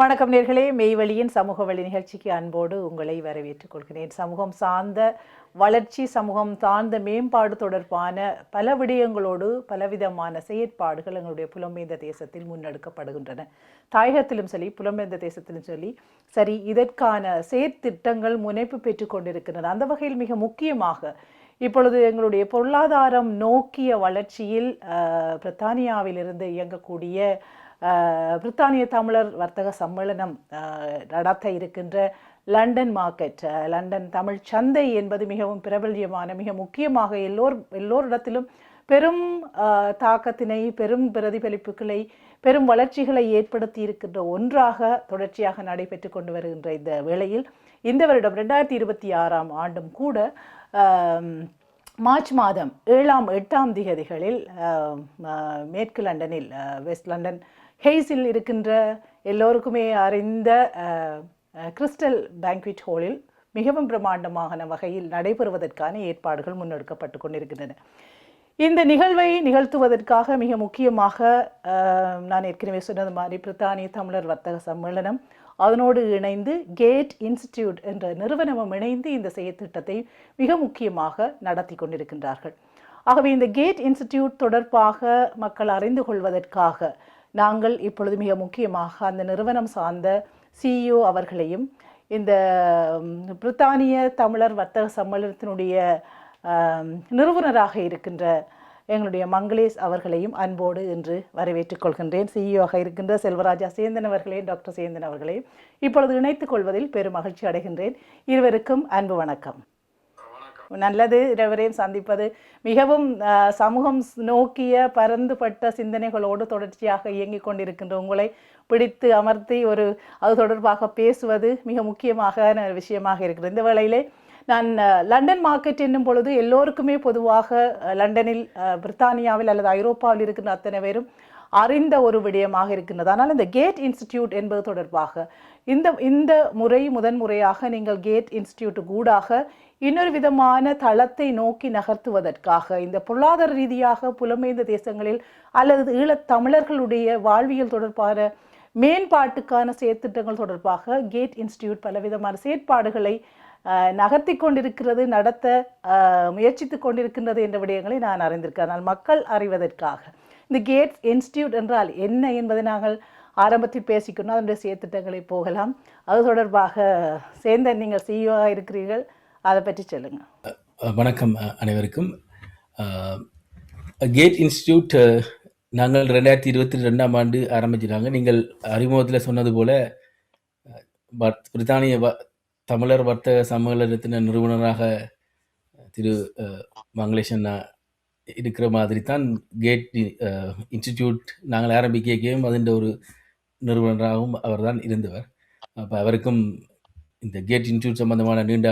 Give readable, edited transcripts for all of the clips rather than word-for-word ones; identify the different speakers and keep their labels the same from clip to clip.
Speaker 1: வணக்கம் நேர்களே, மெய்வழியின் சமூக வழி நிகழ்ச்சிக்கு அன்போடு உங்களை வரவேற்றுக் கொள்கிறேன். சமூகம் சார்ந்த வளர்ச்சி, சமூகம் சார்ந்த மேம்பாடு தொடர்பான பல விடயங்களோடு பலவிதமான செயற்பாடுகள் எங்களுடைய புலம்பெயர்ந்த தேசத்தில் முன்னெடுக்கப்படுகின்றன. தாயகத்திலும் சரி, புலம்பெயர்ந்த தேசத்திலும் சரி இதற்கான செயற்திட்டங்கள் முனைப்பு பெற்றுக் கொண்டிருக்கின்றன. அந்த வகையில் மிக முக்கியமாக இப்பொழுது எங்களுடைய பொருளாதாரம் நோக்கிய வளர்ச்சியில் பிரித்தானியாவிலிருந்து இயங்கக்கூடிய பிரித்தானிய தமிழர் வர்த்தக சம்மேளனம் நடத்த இருக்கின்ற லண்டன் மார்க்கெட், லண்டன் தமிழ் சந்தை என்பது மிகவும் பிரபல்யமான, மிக முக்கியமாக எல்லோரிடத்திலும் பெரும் தாக்கத்தினை, பெரும் பிரதிபலிப்புகளை, பெரும் வளர்ச்சிகளை ஏற்படுத்தி இருக்கின்ற ஒன்றாக தொடர்ச்சியாக நடைபெற்று கொண்டு வருகின்ற இந்த வேளையில் இந்த வருடம் 2026 ஆண்டும் கூட மார்ச் மாதம் 7, 8 திகதிகளில் மேற்கு லண்டனில், வெஸ்ட் லண்டன் ஹெய்ஸில் இருக்கின்ற எல்லோருக்குமே அறிந்த கிறிஸ்டல் பேங்க்விட் ஹாலில் மிகவும் பிரமாண்டமான வகையில் நடைபெறுவதற்கான ஏற்பாடுகள் முன்னெடுக்கப்பட்டு கொண்டிருக்கின்றன. இந்த நிகழ்வை நிகழ்த்துவதற்காக மிக முக்கியமாக நான் ஏற்கனவே சொன்னது மாதிரி பிரித்தானிய தமிழர் வர்த்தக சம்மேளனம் அதனோடு இணைந்து கேட் இன்ஸ்டிடியூட் என்ற நிறுவனமும் இணைந்து இந்த செயற்திட்டத்தை மிக முக்கியமாக நடத்தி கொண்டிருக்கின்றார்கள். ஆகவே இந்த கேட் இன்ஸ்டிடியூட் தொடர்பாக மக்கள் அறிந்து கொள்வதற்காக நாங்கள் இப்பொழுது மிக முக்கியமாக அந்த நிறுவனம் சார்ந்த சிஇஓ அவர்களையும் இந்த பிரித்தானிய தமிழர் வர்த்தக சம்மேளனத்தினுடைய நிறுவனராக இருக்கின்ற எங்களுடைய மங்களேஷ் அவர்களையும் அன்போடு இன்று வரவேற்றுக் கொள்கின்றேன். சிஇஓவாக இருக்கின்ற செல்வராஜா சேந்தன் அவர்களையும் டாக்டர் சேந்தன் அவர்களையும் இப்பொழுது இணைத்துக் கொள்வதில் பெரும் மகிழ்ச்சி அடைகின்றேன். இருவருக்கும் அன்பு வணக்கம். நல்லது, இருவரையும் சந்திப்பது. மிகவும் சமூகம் நோக்கிய பரந்துபட்ட சிந்தனைகளோடு தொடர்ச்சியாக இயங்கிக் கொண்டிருக்கின்ற உங்களை பிடித்து அமர்த்தி அது தொடர்பாக பேசுவது மிக முக்கியமான விஷயமாக இருக்கிறது. இந்த வேளையிலே நான் லண்டன் மார்க்கெட் என்னும் பொழுது எல்லோருக்குமே பொதுவாக லண்டனில், பிரித்தானியாவில் அல்லது ஐரோப்பாவில் இருக்கின்ற அத்தனை பேரும் அறிந்த ஒரு விடயமாக இருக்கின்றது. ஆனால் இந்த கேட் இன்ஸ்டிடியூட் என்பது தொடர்பாக இந்த முறை முதன்முறையாக நீங்கள் கேட் இன்ஸ்டிடியூட் கூடாக இன்னொரு விதமான தளத்தை நோக்கி நகர்த்துவதற்காக, இந்த பொருளாதார ரீதியாக புலம்பெயர்ந்த தேசங்களில் அல்லது ஈழத் தமிழர்களுடைய வாழ்வியல் தொடர்பான மேம்பாட்டுக்கான செயற்திட்டங்கள் தொடர்பாக கேட் இன்ஸ்டிடியூட் பலவிதமான செயற்பாடுகளை நகர்த்தி கொண்டிருக்கிறது, நடத்த முயற்சித்து கொண்டிருக்கின்றது என்ற விடயங்களை நான் அறிந்திருக்கிறேன். ஆனால் மக்கள் அறிவதற்காக இந்த கேட் இன்ஸ்டிடியூட் என்றால் என்ன என்பதை நாங்கள் ஆரம்பத்தில் பேசிக்கணும். அதனுடைய செயற்திட்டங்களை போகலாம். அது தொடர்பாக சேந்தன், நீங்கள் சிஇஓவாக இருக்கிறீர்கள், அதை பற்றி சொல்லுங்க.
Speaker 2: வணக்கம் அனைவருக்கும். கேட் இன்ஸ்டிடியூட் நாங்கள் 2022 ஆண்டு ஆரம்பிச்சிட்டாங்க. நீங்கள் அறிமுகத்தில் சொன்னது போல பிரித்தானிய தமிழர் வர்த்தக சம்மேளனத்தின் நிறுவனராக திரு மங்களேஷன் இருக்கிற மாதிரி தான் கேட் இன்ஸ்டிடியூட் நாங்கள் ஆரம்பிக்கையும் அதன் ஒரு நிறுவனராகவும் அவர் தான் இருந்தவர். அப்போ அவருக்கும் இந்த கேட் இன்ஸ்டிடியூட் சம்பந்தமான நீண்ட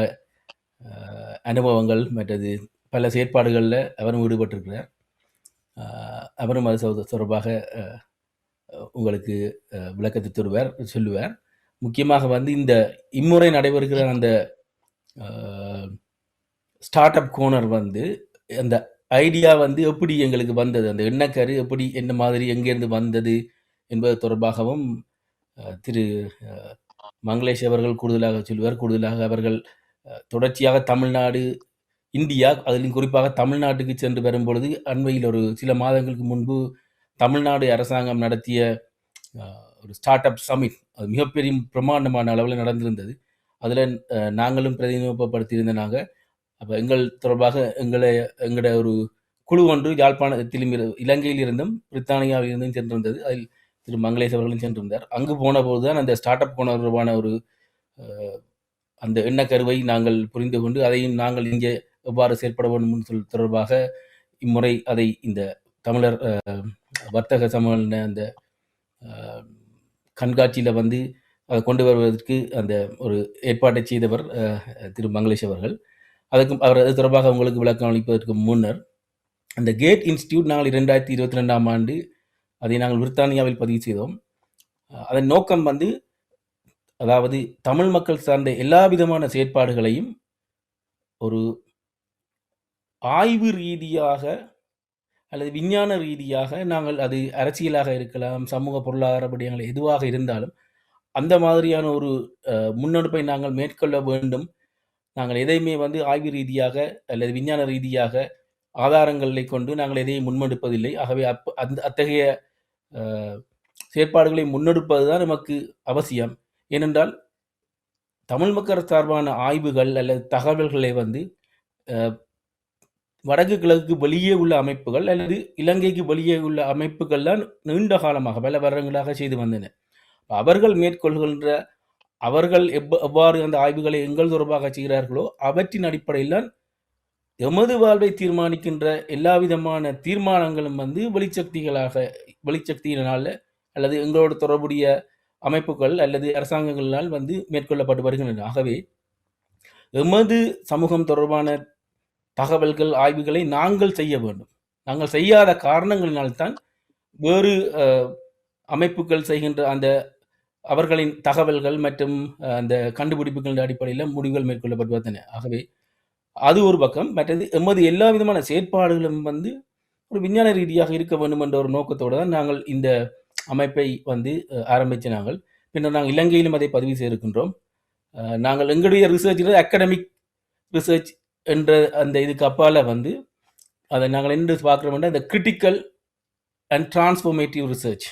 Speaker 2: அனுபவங்கள் மற்றது பல செயற்பாடுகளில் அவரும் ஈடுபட்டிருக்கிறார். அவரும் அது தொடர்பாக உங்களுக்கு விளக்கத்தை சொல்லுவார். முக்கியமாக இந்த இம்முறை நடைபெறுகிற அந்த ஸ்டார்ட் அப் கோனர் அந்த ஐடியா எப்படி எங்களுக்கு வந்தது, அந்த எண்ணக்கரு எப்படி, என்ன மாதிரி, எங்கேருந்து வந்தது என்பது தொடர்பாகவும் திரு மங்களேஷ் அவர்கள் கூடுதலாக சொல்லுவார். கூடுதலாக அவர்கள் தொடர்ச்சியாக தமிழ்நாடு, இந்தியா, அதிலும் குறிப்பாக தமிழ்நாட்டுக்கு சென்று வரும்பொழுது அண்மையில் ஒரு சில மாதங்களுக்கு முன்பு தமிழ்நாடு அரசாங்கம் நடத்திய ஒரு ஸ்டார்ட் அப் சமிட், அது மிகப்பெரிய பிரமாண்டமான அளவில் நடந்திருந்தது. அதில் நாங்களும் பிரதிநிதிப்படுத்தியிருந்தனாங்க. அப்போ எங்கள் தொடர்பாக எங்களோட ஒரு குழு ஒன்று யாழ்ப்பாணத்திலும் இலங்கையில் இருந்தும் பிரித்தானியாவில் இருந்தும் சென்றிருந்தது. அதில் திரு மங்களேஷ் அவர்களும் சென்றிருந்தார். அங்கு போன போதுதான் அந்த ஸ்டார்ட் அப் தொடர்பான அந்த எண்ணக்கருவை நாங்கள் புரிந்து கொண்டு அதையும் நாங்கள் இங்கே எவ்வாறு செயற்பட வேண்டும் தொடர்பாக இம்முறை அதை இந்த தமிழர் வர்த்தக சம்மேளன அந்த கண்காட்சியில் அதை கொண்டு வருவதற்கு அந்த ஒரு ஏற்பாட்டை செய்தவர் திரு மங்களேஷ் அவர்கள். அவர் அது தொடர்பாக உங்களுக்கு விளக்கம் அளிப்பதற்கு முன்னர் அந்த கேட் இன்ஸ்டிடியூட் நாங்கள் 2022 ஆண்டு அதை நாங்கள் பிரித்தானியாவில் பதிவு செய்தோம். அதன் நோக்கம் அதாவது தமிழ் மக்கள் சார்ந்த எல்லா விதமான செயற்பாடுகளையும் ஒரு ஆய்வு ரீதியாக அல்லது விஞ்ஞான ரீதியாக நாங்கள், அது அரசியலாக இருக்கலாம், சமூக பொருளாதார விடயங்கள் எதுவாக இருந்தாலும், அந்த மாதிரியான ஒரு முன்னெடுப்பை நாங்கள் மேற்கொள்ள வேண்டும். நாங்கள் எதையுமே வந்து ஆய்வு ரீதியாக அல்லது விஞ்ஞான ரீதியாக ஆதாரங்களை கொண்டு நாங்கள் எதையும் முன்னெடுப்பதில்லை. ஆகவே அத்தகைய செயற்பாடுகளை முன்னெடுப்பது தான் நமக்கு அவசியம். ஏனென்றால் தமிழ் மக்கள் சார்பான ஆய்வுகள் அல்லது தகவல்களை வந்து வடக்கு கிழக்கு வெளியே உள்ள அமைப்புகள் அல்லது இலங்கைக்கு வெளியே உள்ள அமைப்புகள் தான் நீண்ட காலமாக பல வருடங்களாக செய்து வந்தன. அவர்கள் மேற்கொள்கின்ற அவர்கள் எவ்வாறு அந்த ஆய்வுகளை எங்கள் தொடர்பாக செய்கிறார்களோ அவற்றின் அடிப்படையில் தான் எமது வாழ்வை தீர்மானிக்கின்ற எல்லா விதமான தீர்மானங்களும் வந்து வெளிச்சக்தியினால அல்லது எங்களோடு தொடர்புடைய அமைப்புகள் அல்லது அரசாங்கங்களால் வந்து மேற்கொள்ளப்பட்டு வருகின்றன. ஆகவே எமது சமூகம் தொடர்பான தகவல்கள் ஆய்வுகளை நாங்கள் செய்ய வேண்டும். நாங்கள் செய்யாத காரணங்களினால்தான் வேறு அமைப்புகள் செய்கின்ற அந்த அவர்களின் தகவல்கள் மற்றும் அந்த கண்டுபிடிப்புகளின் அடிப்படையில் முடிவுகள் மேற்கொள்ளப்பட்டு வந்தன. ஆகவே அது ஒரு பக்கம். மற்றது எமது எல்லா விதமான செயற்பாடுகளும் வந்து ஒரு விஞ்ஞான ரீதியாக இருக்க வேண்டும் என்ற ஒரு நோக்கத்தோடு தான் நாங்கள் இந்த அமைப்பை வந்து ஆரம்பித்த நாங்கள். பின்னர் நாங்கள் இலங்கையிலும் அதை பதிவு செய்திருக்கின்றோம். நாங்கள் எங்களுடைய ரிசர்ச்சில் அகாடமிக் ரிசர்ச் என்ற அந்த இதுக்கு அப்பால் வந்து அதை நாங்கள் என்ன பார்க்குறோம்னா இந்த கிரிட்டிக்கல் அண்ட் டிரான்ஸ்ஃபர்மேட்டிவ் ரிசர்ச்.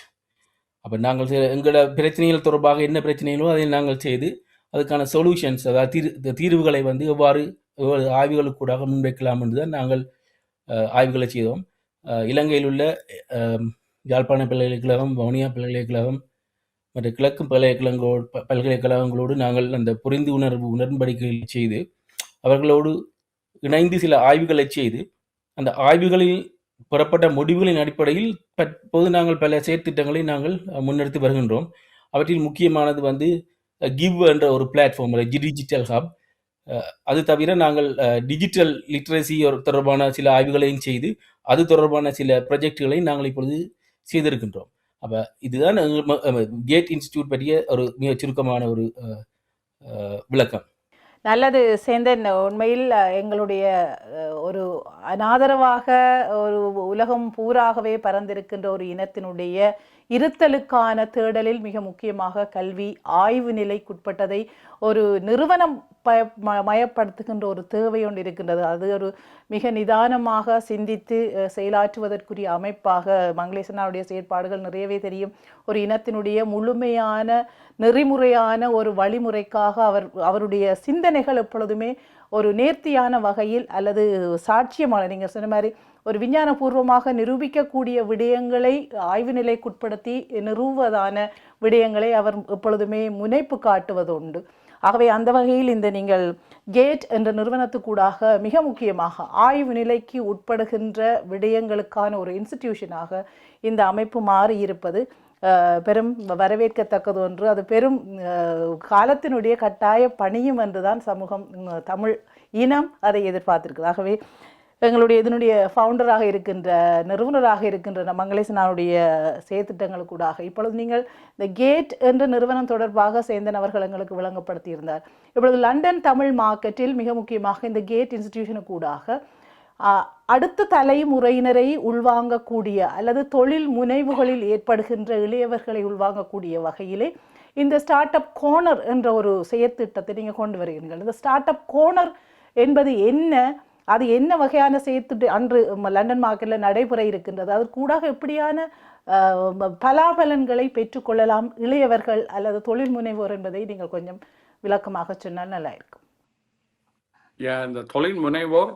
Speaker 2: அப்போ நாங்கள் எங்களோட பிரச்சனைகள் தொடர்பாக என்ன பிரச்சனைகளோ அதை நாங்கள் செய்து அதுக்கான சொல்யூஷன்ஸ், அதாவது தீர்வுகளை வந்து எவ்வாறு ஆய்வுகளுக்கு கூட முன்வைக்கலாம் என்று தான் நாங்கள் ஆய்வுகளை செய்தோம். இலங்கையில் உள்ள யாழ்ப்பாண பல்கலைக்கழகம், வவுனியா பல்கலைக்கழகம் மற்றும் கிழக்கு பல்கலைக்கழகங்களோடு நாங்கள் அந்த புரிந்து உடன்படிக்கைகளை செய்து அவர்களோடு இணைந்து சில ஆய்வுகளை செய்து அந்த ஆய்வுகளில் பெறப்பட்ட முடிவுகளின் அடிப்படையில் தற்போது நாங்கள் பல செயற்திட்டங்களை நாங்கள் முன்னெடுத்து வருகின்றோம். அவற்றில் முக்கியமானது வந்து கிவ் என்ற ஒரு பிளாட்ஃபார்ம், டிஜிட்டல் ஹப். அது தவிர நாங்கள் டிஜிட்டல் லிட்ரஸி தொடர்பான சில ஆய்வுகளையும் செய்து அது தொடர்பான சில ப்ரொஜெக்டுகளை நாங்கள் இப்பொழுது செய்திருக்கின்றோம். அப்போ இதுதான் கேட் இன்ஸ்டிடியூட் பற்றிய ஒரு மிக சுருக்கமான ஒரு விளக்கம்.
Speaker 1: நல்லது சேந்தன். உண்மையில் எங்களுடைய ஒரு அனாதரவாக ஒரு உலகம் பூராகவே பறந்திருக்கின்ற ஒரு இனத்தினுடைய இருத்தலுக்கான தேடலில் மிக முக்கியமாக கல்வி ஆய்வு நிலைக்குட்பட்டதை ஒரு நிறுவனம் மயப்படுத்துகின்ற ஒரு தேவை ஒன்று இருக்கின்றது. அது ஒரு மிக நிதானமாக சிந்தித்து செயலாற்றுவதற்குரிய அமைப்பாக மங்களேசனாவுடைய செயற்பாடுகள் நிறையவே தெரியும். ஒரு இனத்தினுடைய முழுமையான நெறிமுறையான ஒரு வழிமுறைக்காக அவருடைய சிந்தனைகள் எப்பொழுதுமே ஒரு நேர்த்தியான வகையில் அல்லது சாட்சியமான, நீங்கள் சொன்ன மாதிரி ஒரு விஞ்ஞானபூர்வமாக நிரூபிக்கக்கூடிய விடயங்களை ஆய்வு நிலைக்குட்படுத்தி நிறுவுவதான விடயங்களை அவர் எப்பொழுதுமே முனைப்பு காட்டுவது உண்டு. ஆகவே அந்த வகையில் இந்த நீங்கள் கேட் என்ற நிறுவனத்துக்கூடாக மிக முக்கியமாக ஆய்வு நிலைக்கு உட்படுகின்ற விடயங்களுக்கான ஒரு இன்ஸ்டிடியூஷனாக இந்த அமைப்பு மாறி இருப்பது பெரும் வரவேற்கத்தக்கது ஒன்று. அது பெரும் காலத்தினுடைய கட்டாய பணியும் என்றுதான் சமூகம், தமிழ் இனம் அதை எதிர்பார்த்திருக்குது. ஆகவே எங்களுடைய இதனுடைய ஃபவுண்டராக இருக்கின்ற நிறுவனராக இருக்கின்ற மங்களேசனாவுடைய செயற்திட்டங்களுக்கூடாக இப்பொழுது நீங்கள் இந்த கேட் என்ற நிறுவனம் தொடர்பாக சேந்தன் அவர்கள் எங்களுக்கு விளங்கப்படுத்தியிருந்தார். இப்பொழுது லண்டன் தமிழ் மார்க்கெட்டில் மிக முக்கியமாக இந்த கேட் இன்ஸ்டிடியூஷனுக்கூடாக அடுத்த தலைமுறையினரை உள்வாங்கக்கூடிய அல்லது தொழில் முனைவுகளில் ஏற்படுகின்ற இளையவர்களை உள்வாங்கக்கூடிய வகையிலே இந்த ஸ்டார்ட் அப் கோனர் என்ற ஒரு செயற்திட்டத்தை நீங்கள் கொண்டு வருகிறீர்கள். இந்த ஸ்டார்ட் அப் கோனர் என்பது என்ன, அது என்ன வகையான செயற்திட்டு அன்று லண்டன் மார்க்கெட்டில் நடைபெற இருக்கின்றது, அது கூட எப்படியான பலாபலன்களை பெற்றுக்கொள்ளலாம் இளையவர்கள் அல்லது தொழில் முனைவோர் என்பதை நீங்கள் கொஞ்சம் விளக்கமாக சொன்னால் நல்லா இருக்கும்.
Speaker 3: இந்த தொழில் முனைவோர்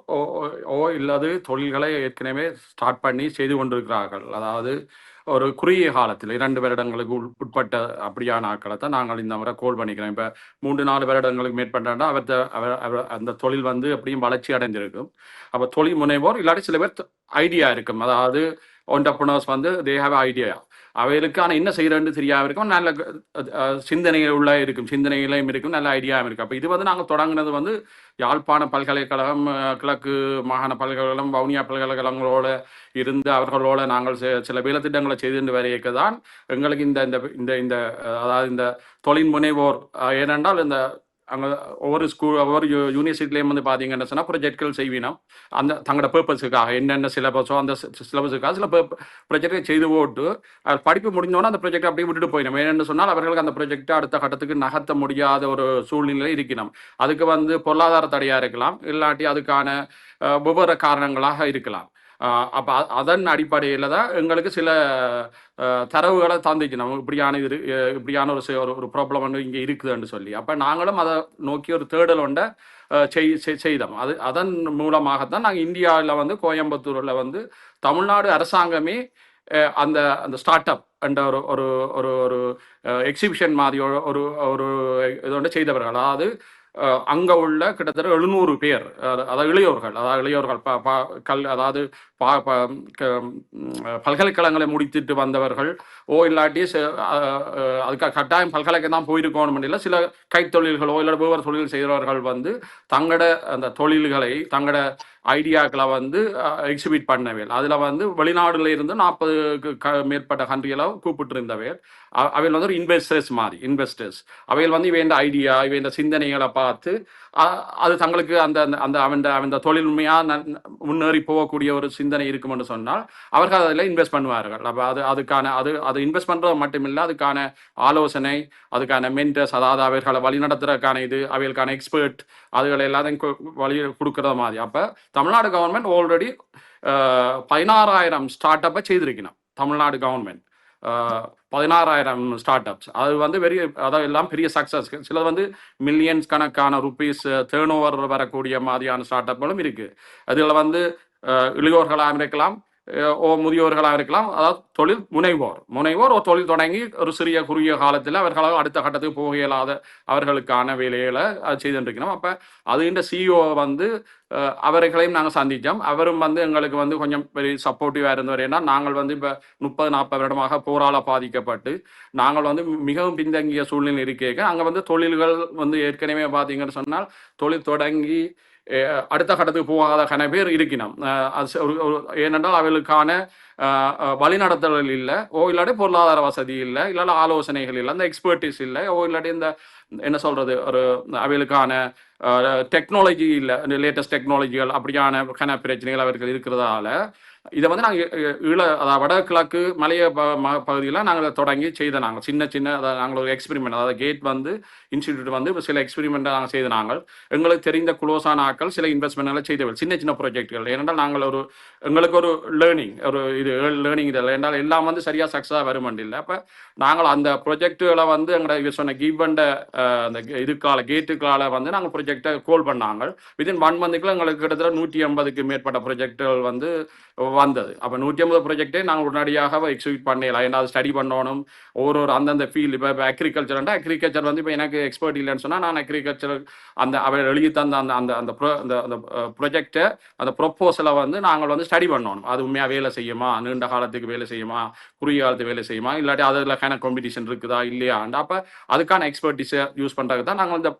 Speaker 3: இல்லாது தொழில்களை ஏற்கனவே ஸ்டார்ட் பண்ணி செய்து கொண்டிருக்கிறார்கள். அதாவது ஒரு குறுகிய காலத்தில் 2 வருடங்களுக்கு உட்பட்ட அப்படியான ஆட்களை தான் நாங்கள் இந்த முறை கோல் பண்ணிக்கிறோம். இப்போ 3-4 வருடங்களுக்கு மேற்பட்டா அவர் அந்த தொழில் வந்து எப்படியும் வளர்ச்சி அடைஞ்சிருக்கும். அப்போ தொழில் முனைவோர் இல்லாட்டி சில பேர் ஐடியா இருக்கும், அதாவது என்டர்பிரனர்ஸ் வந்து தே ஹேவ் ஐடியா, அவைகளுக்கு ஆனால் என்ன செய்யறேன்னு தெரியாம இருக்கும், நல்ல சிந்தனைகள் உள்ள இருக்கும், சிந்தனைகளையும் இருக்கும், நல்ல ஐடியாவும் இருக்கும். அப்போ இது வந்து நாங்கள் தொடங்கினது வந்து யாழ்ப்பாண பல்கலைக்கழகம், கிழக்கு மாகாண பல்கலைக்கழகம், வவுனியா பல்கலைக்கழகங்களோட இருந்து அவர்களோட நாங்கள் சில வேலை திட்டங்களை செய்து வரையக்க தான் எங்களுக்கு இந்த இந்த இந்த இந்த அதாவது இந்த தொழில் முனைவோர், ஏனென்றால் இந்த அங்கே ஒவ்வொரு ஸ்கூல் ஒவ்வொரு யூனிவர்சிட்டிலையும் வந்து பார்த்தீங்கன்னு சொன்னால் ப்ரொஜெக்ட்கள் செய்வினோம் அந்த தங்களோட பர்பஸுக்காக என்னென்ன சிலபஸோ அந்த சிலபஸுக்காக சில ப்ரொஜெக்டை செய்து போட்டு படிப்பு முடிஞ்சோன்னா அந்த ப்ரொஜெக்ட் அப்படியே விட்டுட்டு போயிடும். ஏன்னு சொன்னால் அவர்களுக்கு அந்த ப்ரொஜெக்டை அடுத்த கட்டத்துக்கு நகர்த்த முடியாத ஒரு சூழ்நிலை இருக்கணும். அதுக்கு வந்து பொருளாதார தடையாக இருக்கலாம், இல்லாட்டி அதுக்கான வெவ்வேறு காரணங்களாக இருக்கலாம். அப்போ அதன் அடிப்படையில் தான் எங்களுக்கு சில தரவுகளை தந்துக்கணும், இப்படியான இது இப்படியான ஒரு ப்ராப்ளம் வந்து இங்கே இருக்குதுன்னு சொல்லி. அப்போ நாங்களும் அதை நோக்கி ஒரு தேடல் ஒன்றை செய்தோம். அதன் மூலமாகத்தான் நாங்கள் இந்தியாவில் வந்து கோயம்புத்தூரில் வந்து தமிழ்நாடு அரசாங்கமே அந்த அந்த ஸ்டார்ட் அப் என்ற ஒரு ஒரு ஒரு ஒரு எக்ஸிபிஷன் மாதிரி ஒரு ஒரு இது ஒன்று செய்தவர்கள். அதாவது அங்கே உள்ள கிட்டத்தட்ட 700 பேர், அதாவது இளையோர்கள் அதாவது பல்கலைக்கழகங்களை முடித்துட்டு வந்தவர்கள் இல்லாட்டி அதுக்காக கட்டாயம் பல்கலைக்கழகம் தான் போயிருக்கணும் இல்லை, சில கைத்தொழில்களோ இல்லை வேறு தொழில் செய்கிறவர்கள் வந்து தங்களோட அந்த தொழில்களை தங்களோட ஐடியாக்களை வந்து எக்ஸிபிட் பண்ணவேல். அதில் வந்து வெளிநாடுல இருந்து 40க்கு மேற்பட்ட கண்ட்ரிகளை கூப்பிட்டு இருந்தவேல். அவையில் வந்து ஒரு இன்வெஸ்டர்ஸ் அவையில் வந்து இவன் ஐடியா இவன் சிந்தனைகளை பார்த்து அது தங்களுக்கு அந்த அந்த அவன் தொழில்மையாக முன்னேறி போகக்கூடிய ஒரு சிந்தனை இருக்குமென்று சொன்னால் அவர்கள் அதில் இன்வெஸ்ட் பண்ணுவார்கள். அப்போ அது இன்வெஸ்ட் பண்ணுறது மட்டுமில்லை, அதுக்கான ஆலோசனை, அதுக்கான மென்டர்ஸ், அதாவது அவர்களை வழிநடத்துறதுக்கான அவைகளுக்கான எக்ஸ்பர்ட் அதுகளை எல்லாத்தையும் வழி கொடுக்குற மாதிரி. அப்போ தமிழ்நாடு கவர்மெண்ட் ஆல்ரெடி 16,000 ஸ்டார்ட் அப்பை செய்திருக்கணும். தமிழ்நாடு கவர்மெண்ட் 16,000 ஸ்டார்ட் அப்ஸ், அது வந்து அதாவது எல்லாம் பெரிய சக்ஸஸ். சில வந்து மில்லியன்ஸ் கணக்கான ருபீஸ் டேர்ன் ஓவர் வரக்கூடிய மாதிரியான ஸ்டார்ட் அப்களும் இருக்குது. அதில் வந்து இளையோர்களாக இருக்கலாம், முதியோர்களாக இருக்கலாம். அதாவது தொழில் முனைவோர் ஒரு தொழில் தொடங்கி ஒரு சிறிய குறுகிய காலத்தில் அவர்களால் அடுத்த கட்டத்துக்கு போக இயலாத அவர்களுக்கான வேலைகளை செய்துருக்கணும். அப்போ அதுன்ற சிஇஓ வந்து அவர்களையும் நாங்கள் சந்தித்தோம். அவரும் வந்து எங்களுக்கு வந்து கொஞ்சம் பெரிய சப்போர்ட்டிவாக இருந்தவர். ஏன்னா நாங்கள் வந்து இப்போ 30-40 வருடமாக போரால் பாதிக்கப்பட்டு நாங்கள் வந்து மிகவும் பின்தங்கிய சூழ்நிலை இருக்கேங்க. அங்கே வந்து தொழில்கள் வந்து ஏற்கனவே பார்த்தீங்கன்னு சொன்னால் தொழில் தொடங்கி அடுத்த கட்டத்துக்கு போகாத கன பேர் இருக்கணும். ஏனென்றால் அவர்களுக்கான வழிநடத்தல் இல்லை, இல்லாட்டி பொருளாதார வசதி இல்லை, இல்லாட்டி ஆலோசனைகள் இல்லை, அந்த எக்ஸ்பர்டிஸ் இல்லை, இல்லாட்டி இந்த என்ன சொல்கிறது ஒரு அவர்களுக்கான டெக்னாலஜி இல்லை, லேட்டஸ்ட் டெக்னாலஜிகள் அப்படியான பிரச்சனைகள் அவர்கள் இருக்கிறதால இதை வந்து நாங்கள் அதாவது வடகிழக்கு மலைய பகுதியில் நாங்கள் தொடங்கி நாங்கள் சின்ன நாங்கள் ஒரு எக்ஸ்பெரிமெண்ட், அதாவது கேட் வந்து இன்ஸ்டிடியூட் வந்து சில எக்ஸ்பெரிமெண்ட்டை நாங்கள் செய்த நாங்கள் எங்களுக்கு தெரிந்த குளோஸான ஆக்கள் சில இன்வெஸ்ட்மெண்ட்களை செய்தவர்கள், சின்ன ப்ராஜெக்டுகள். ஏனென்றால் நாங்கள் எங்களுக்கு ஒரு லேர்னிங் இதில் என்றால் எல்லாம் வந்து சரியாக சக்ஸஸாக வருமெண்ட் இல்லை. அப்போ நாங்கள் அந்த ப்ரொஜெக்டுகளை வந்து எங்களோட சொன்ன கிவ் அந்த கேட்டுக்கால வந்து நாங்கள் ப்ரொஜெக்டை கோல் பண்ணாங்க. வித்தின் 1 மந்த்துக்குள்ள எங்களுக்கு கிட்டத்தட்ட 150க்கு மேற்பட்ட ப்ரொஜெக்டுகள் வந்து வந்தது. அப்போ 150 ப்ரொஜெக்டே நாங்கள் உடனடியாக எக்ஸிக்யூட் பண்ணலாம். ஏன்னா அது ஸ்டடி பண்ணணும், ஒரு அந்தந்த ஃபீல்டு. இப்போ அக்ரிகல்ச்சர் வந்து இப்போ எனக்கு எக்ஸ்பர்ட் இல்லைன்னு சொன்னால் நான் அக்ரிகல்ச்சர் அவர் எழுதி தந்த அந்த ப்ரொஜெக்டை அந்த ப்ரொப்போசலை வந்து நாங்கள் வந்து ஸ்டடி பண்ணணும். அது உண்மையாக வேலை செய்யுமா, நீண்ட காலத்துக்கு வேலை செய்யுமா, குறுகிய காலத்துக்கு வேலை செய்யுமா, இல்லாட்டி அதில் காம்படிஷன் இருக்குதா இல்லையா. அப்போ அதுக்கான எக்ஸ்பர்ட்டிஸை யூஸ் பண்ணுறதுக்கு தான் நாங்கள் இந்த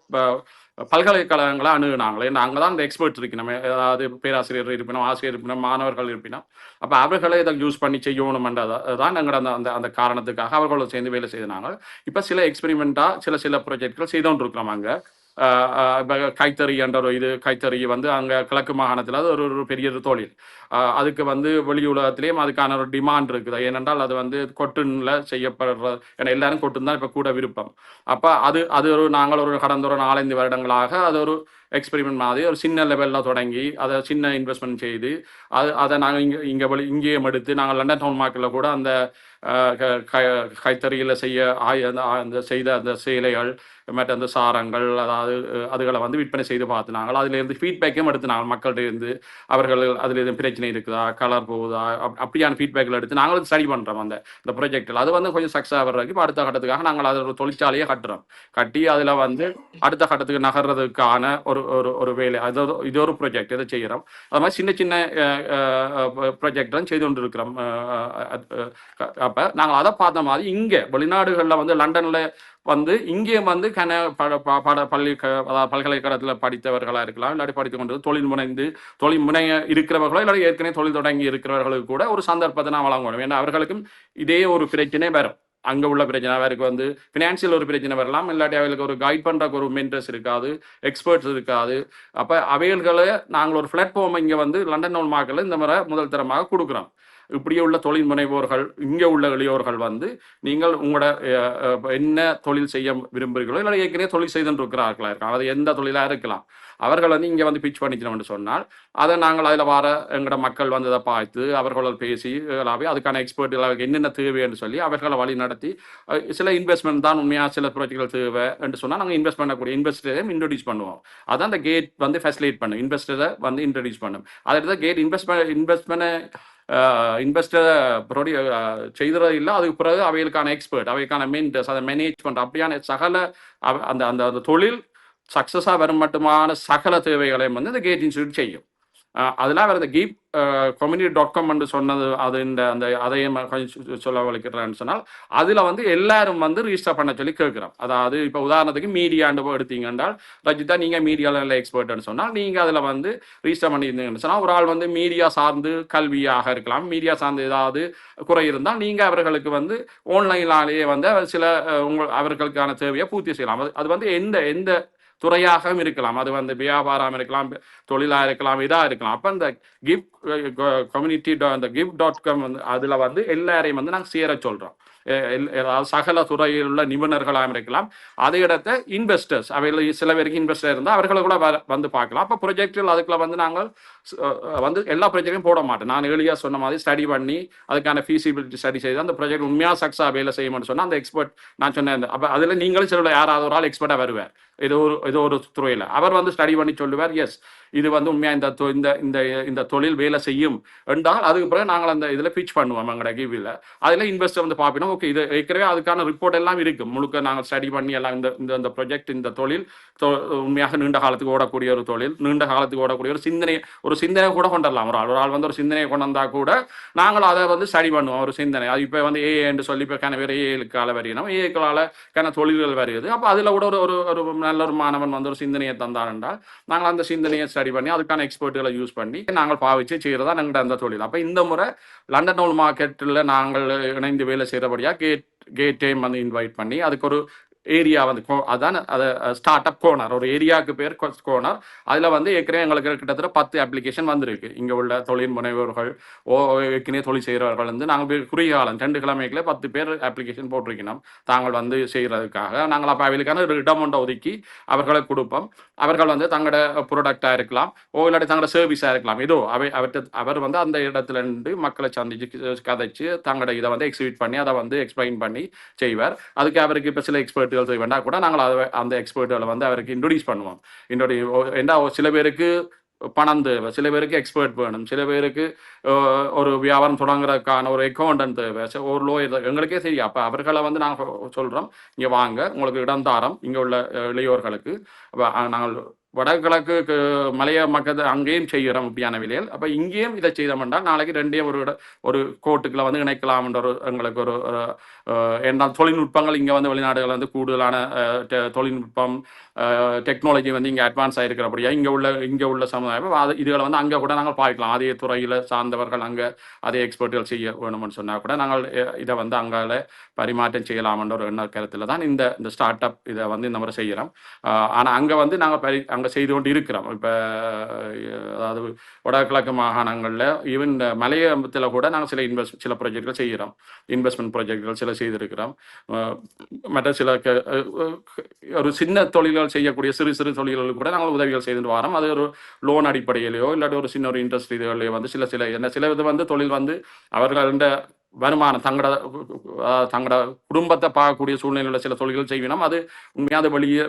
Speaker 3: பல்கலைக்கழகங்களை அணுகுனாங்களே. அங்கே தான் இந்த எக்ஸ்பர்ட் இருக்கணும், அதாவது பேராசிரியர் இருப்பினோம், ஆசிரியர் இருப்பினோம், மாணவர்கள் இருப்பினோம். அப்போ அவர்களை இதை யூஸ் பண்ணி செய்யணும்ன்றதான் நாங்கள் அந்த காரணத்துக்காக அவர்களோட சேர்ந்து வேலை செய்தாங்க. இப்போ சில எக்ஸ்பெரிமெண்ட்டாக சில ப்ராஜெக்ட்கள் செய்தோன்னு இருக்கிறோம். அங்கே கைத்தறி என்ற ஒரு கைத்தறி வந்து அங்கே கிழக்கு மாகாணத்தில் அது ஒரு பெரிய தொழில். அதுக்கு வந்து வெளி உலகத்திலேயும் அதுக்கான ஒரு டிமாண்ட் இருக்குது. ஏனென்றால் அது வந்து கொட்டுனில் செய்யப்படுறது, ஏன்னா எல்லாரும் கொட்டுன்னு தான் இப்போ கூட விருப்பம். அப்போ அது நாங்கள் கடந்த ஒரு 4-5 வருடங்களாக அது ஒரு எக்ஸ்பெரிமெண்ட் மாதிரி ஒரு சின்ன லெவலில் தொடங்கி அதை சின்ன இன்வெஸ்ட்மெண்ட் செய்து அதை நாங்கள் இங்கேயும் எடுத்து நாங்கள் லண்டன் டவுன் மார்க்கெட்டில் கூட அந்த கைத்தறியில் செய்த அந்த சேலைகள் மற்ற அந்த சாரங்கள், அதாவது அதுகளை வந்து விற்பனை செய்து பார்த்துனாங்க. அதிலிருந்து ஃபீட்பேக்கும் எடுத்துனாங்க மக்கள்கிட்ட இருந்து. அவர்கள் அதில் எதுவும் பிரச்சனை இருக்குதா, கலர் போகுதா, அப்படியான ஃபீட்பேக்கில் எடுத்து நாங்களும் ஸ்டடி பண்ணுறோம் அந்த ப்ராஜெக்டில். அது வந்து கொஞ்சம் சக்ஸஸ் ஆகிறதுக்கு இப்போ அடுத்த கட்டத்துக்காக நாங்கள் அதை ஒரு தொழிற்சாலையை கட்டி அதில் வந்து அடுத்த கட்டத்துக்கு நகர்றதுக்கான ஒரு வேலை. இது ஒரு ப்ராஜெக்ட் இதை செய்கிறோம். அது மாதிரி சின்ன ப்ராஜெக்ட்லாம் செய்து கொண்டு இருக்கிறோம். அப்போ நாங்கள் அதை பார்த்த மாதிரி இங்கே வெளிநாடுகளில் வந்து லண்டனில் வந்து இங்கே வந்து பல்கலைக்கழகத்தில் படித்தவர்களாக இருக்கலாம், இல்லாட்டி படித்து கொண்டு தொழில் முனைய இருக்கிறவர்களோ இல்லாட்டி ஏற்கனவே தொழில் தொடங்கி இருக்கிறவர்களுக்கு கூட ஒரு சந்தர்ப்பத்தை நான் வழங்கணும். ஏன்னா அவர்களுக்கும் இதே ஒரு பிரச்சனை வரும். அங்கே உள்ள பிரச்சனை, அவருக்கு வந்து ஃபினான்ஷியல் ஒரு பிரச்சனை வரலாம், இல்லாட்டி அவங்களுக்கு ஒரு கைட் பண்ணுறக்கு ஒரு மென்டர்ஸ் இருக்காது, எக்ஸ்பர்ட்ஸ் இருக்காது. அப்போ அவைகளை நாங்கள் ஒரு பிளாட்ஃபார்ம் இங்கே வந்து லண்டன் நோல் மார்க்கெட்டில் இந்த முறை முதல் தரமாக கொடுக்குறோம். இப்படியே உள்ள தொழில் முனைவோர்கள், இங்கே உள்ள இளையோர்கள் வந்து நீங்கள் உங்களோட என்ன தொழில் செய்ய விரும்புகிறீர்களோ, இல்லை ஏற்கனவே தொழில் செய்துன்னு இருக்கிறார்களா இருக்கலாம், அது எந்த தொழிலாக இருக்கலாம், அவர்கள் வந்து இங்கே வந்து பிச் பண்ணிக்கணும்னு சொன்னால் அதை நாங்கள் அதில் வர எங்களோட மக்கள் வந்து அதை பார்த்து அவர்களோட பேசி அதுக்கான எக்ஸ்பர்ட் என்னென்ன தேவைன்னு சொல்லி அவர்களை வழி நடத்தி சில இன்வெஸ்ட்மெண்ட் தான் உண்மையாக சில ப்ராஜெக்ட்கள் தேவை என்று சொன்னால் நாங்கள் இன்வெஸ்ட் பண்ணக்கூடிய இன்வெஸ்டரையும் இன்ட்ரடியூஸ் பண்ணுவோம். அதான் அந்த கேட் வந்து ஃபெசிலிட்டேட் பண்ணும், இன்வெஸ்டரை வந்து இன்ட்ரடியூஸ் பண்ணும். அதை கேட் இன்வெஸ்டரை செய்கிறது இல்லை, அதுக்கு பிறகு அவைகளுக்கான எக்ஸ்பர்ட், அவைக்கான மென்டர்ஸ், அதை மேனேஜ் பண்ணுற அப்படியான சகல அந்த அந்த தொழில் சக்ஸஸாக வரும் மட்டுமான சகல தேவைகளையும் வந்து இந்த கேட் இன்ஸ்டியூட் செய்யும். அதில் அவர் இந்த கீப் community.com என்று சொன்னது, அது இந்த அந்த அதையும் கொஞ்சம் சொல்ல வலிக்கிறேன்னு சொன்னால் அதில் வந்து எல்லாரும் வந்து ரிஜிஸ்டர் பண்ண சொல்லி கேட்குறோம். அதாவது இப்போ உதாரணத்துக்கு மீடியாண்டு எடுத்தீங்க என்றால், ரஜிதா நீங்கள் மீடியாவில் நல்ல எக்ஸ்பர்ட்னு சொன்னால் நீங்கள் அதில் வந்து ரிஜிஸ்டர் பண்ணியிருந்தீங்கன்னு சொன்னால் ஒரு ஆள் வந்து மீடியா சார்ந்து கல்வியாக இருக்கலாம், மீடியா சார்ந்து ஏதாவது குறை இருந்தால் நீங்கள் அவர்களுக்கு வந்து ஆன்லைனாலேயே வந்து சில அவர்களுக்கான தேவையை பூர்த்தி செய்யலாம். அது வந்து எந்த துறையாகவும் இருக்கலாம், அது வந்து வியாபாரம் இருக்கலாம், தொழிலாக இருக்கலாம், இதாக இருக்கலாம். அப்போ இந்த கிஃப்ட் கம்யூனிட்டி அந்த gift.com வந்து அதில் வந்து எல்லாரையும் வந்து நாங்கள் சேர சொல்கிறோம். சகல துறையில் உள்ள நிபுணர்களாக இருக்கலாம். அதை இடத்த இன்வெஸ்டர்ஸ், அவையில் சில பேருக்கு இன்வெஸ்டர் இருந்தால் அவர்களை கூட வந்து பார்க்கலாம். அப்போ ப்ரொஜெக்டில் அதுக்குள்ள வந்து நாங்கள் வந்து எல்லா ப்ரொஜெக்டையும் போட மாட்டோம். நான் எளியாக சொன்ன மாதிரி ஸ்டடி பண்ணி அதுக்கான ஃபீஸிபிலிட்டி ஸ்டடி செய்து அந்த ப்ரொஜெக்ட் உண்மையாக சக்ஸாக வேலை செய்யணும்னு சொன்னால் அந்த எக்ஸ்பர்ட் நான் சொன்னேன். அப்போ அதில் நீங்களும் சில யாராவது ஒரு ஆள் எக்ஸ்பர்ட்டாக வருவார், ஏதோ ஒரு துறையில் அவர் வந்து ஸ்டடி பண்ணி சொல்லுவார், எஸ் இது வந்து உண்மையாக இந்த தொழில் வேலை செய்யும் என்றால் அதுக்கு பிறகு நாங்கள் அந்த இதில் பிச் பண்ணுவோம் எங்களோட கிவியில். அதில் இன்வெஸ்டர் வந்து பார்ப்போம், ஓகே இது ஏற்கனவே அதுக்கான ரிப்போர்ட் எல்லாம் இருக்குது, முழுக்க நாங்கள் ஸ்டடி பண்ணி எல்லாம் இந்த ப்ரொஜெக்ட் இந்த தொழில் உண்மையாக நீண்ட காலத்துக்கு ஓடக்கூடிய ஒரு தொழில், நீண்ட காலத்துக்கு ஓடக்கூடிய ஒரு சிந்தனை கூட கொண்டுடலாம். ஒரு ஆள் வந்து ஒரு சிந்தனையை கொண்டு வந்தால் கூட நாங்கள் அதை வந்து ஸ்டடி பண்ணுவோம். ஒரு சிந்தனை அது இப்போ வந்து ஏ என்று சொல்லி இப்போ வேறு ஏழுக்கால வரையணும், ஏழுக்கால தொழில்கள் வருகிறது. அப்போ அதில் கூட ஒரு நல்ல ஒரு மாணவன் வந்து ஒரு சிந்தனையை தந்தார் என்றால் நாங்கள் அந்த சிந்தனையை ஸ்டடி பண்ணி அதுக்கான எக்ஸ்பர்ட்டுகளை யூஸ் பண்ணி நாங்கள் பாவிச்சு செய்கிறதா எங்கள்கிட்ட அந்த தொழில். அப்போ இந்த முறை லண்டன் நூல் மார்க்கெட்டில் நாங்கள் இணைந்து வேலை செய்கிறபடியாக கேட் டைம் வந்து இன்வைட் பண்ணி அதுக்கு ஒரு ஏரியா வந்து அதான் அதை ஸ்டார்ட் அப் கோனர், ஒரு ஏரியாவுக்கு பேர் கோனர். அதில் வந்து ஏற்கனவே எங்களுக்கு கிட்டத்தட்ட 10 அப்ளிகேஷன் வந்துருக்கு. இங்கே உள்ள தொழில் முனைவர்கள் ஏற்கனவே தொழில் செய்கிறவர்கள் வந்து நாங்கள் குறுகிய காலம் 2 கிழமைக்குள்ளே 10 பேர் அப்ளிகேஷன் போட்டிருக்கணும் தாங்கள் வந்து செய்கிறதுக்காக. நாங்கள் அப்போ அவர்களுக்கான ஒரு இடம் ஒன்றை ஒதுக்கி அவர்களை கொடுப்போம். அவர்கள் வந்து தங்களோட ப்ராடக்டாக இருக்கலாம், இல்லாட்டி தங்களோட சர்வீஸாக இருக்கலாம், ஏதோ அவர் வந்து அந்த இடத்துல இருந்து மக்களை சந்திச்சு கதைச்சு தங்களோட இதை வந்து எக்ஸிபிட் பண்ணி அதை வந்து எக்ஸ்பிளைன் பண்ணி செய்வார். அதுக்கு அவருக்கு இப்போ சில எக்ஸ்பர்ட்டுகள் வேண்டாம் கூட நாங்கள் அந்த எக்ஸ்பர்ட்டுகளை வந்து அவருக்கு இன்ட்ரோடியூஸ் பண்ணுவோம். ஏன்னா சில பேருக்கு பணம் தேவை, சில பேருக்கு எக்ஸ்பர்ட் வேணும், சில பேருக்கு ஒரு வியாபாரம் தொடங்குறதுக்கான ஒரு அக்கௌண்டன்ட் தேவை, ஒரு லோயர், எங்களுக்கே தெரியும். அப்போ அவர்களை வந்து நாங்கள் சொல்கிறோம், இங்கே வாங்க உங்களுக்கு இடம் தாரம் இங்கே உள்ள இளையோர்களுக்கு. நாங்கள் வடகிழக்கு மலைய மக்கள் அங்கேயும் செய்கிறோம் இப்படியான விலையில். அப்போ இங்கேயும் இதை செய்தோம்னா நாளைக்கு ரெண்டையும் ஒரு கோட்டுக்குள்ள வந்து இணைக்கலாம்ன்ற எங்களுக்கு ஒரு என்ன தொழில்நுட்பங்கள் இங்கே வந்து வெளிநாடுகள் வந்து கூடுதலான தொழில்நுட்பம் டெக்னாலஜி வந்து இங்கே அட்வான்ஸ் ஆகிருக்கிறபடியா இங்கே உள்ள சமுதாயம் இதுகளை வந்து அங்கே கூட நாங்கள் பார்க்கலாம். அதே துறையில் சார்ந்தவர்கள் அங்கே அதே எக்ஸ்பர்ட்டுகள் செய்ய வேணும்னு சொன்னால் கூட நாங்கள் இதை வந்து அங்கே பரிமாற்றம் செய்யலாம்ன்ற ஒரு எண்ண கருத்தில் தான் இந்த ஸ்டார்ட் அப் இதை வந்து இந்த மாதிரி செய்கிறோம். ஆனால் அங்கே வந்து நாங்கள் அங்கே செய்து கொண்டு இருக்கிறோம். இப்போ அதாவது வடகிழக்கு மாகாணங்களில் ஈவன் இந்த மலையத்தில் கூட நாங்கள் சில ப்ராஜெக்ட்கள் செய்கிறோம், இன்வெஸ்ட்மெண்ட் ப்ராஜெக்ட்கள் சில செய்திருக்கிறோம். மற்ற சில ஒரு சின்ன தொழில்கள் செய்யக்கூடிய சிறு தொழில்களுக்கு கூட நாங்கள் உதவிகள் செய்துட்டு வரோம். அது ஒரு லோன் அடிப்படையிலையோ இல்லாட்டி ஒரு சின்ன ஒரு இன்ட்ரெஸ்ட் இதுகளையோ வந்து சில இது வந்து தொழில் வந்து அவர்கள வருமானம் தங்களோட குடும்பத்தை பார்க்கக்கூடிய சூழ்நிலையில் சில தொழில்கள் செய்வினோம். அது உண்மையாக வெளியே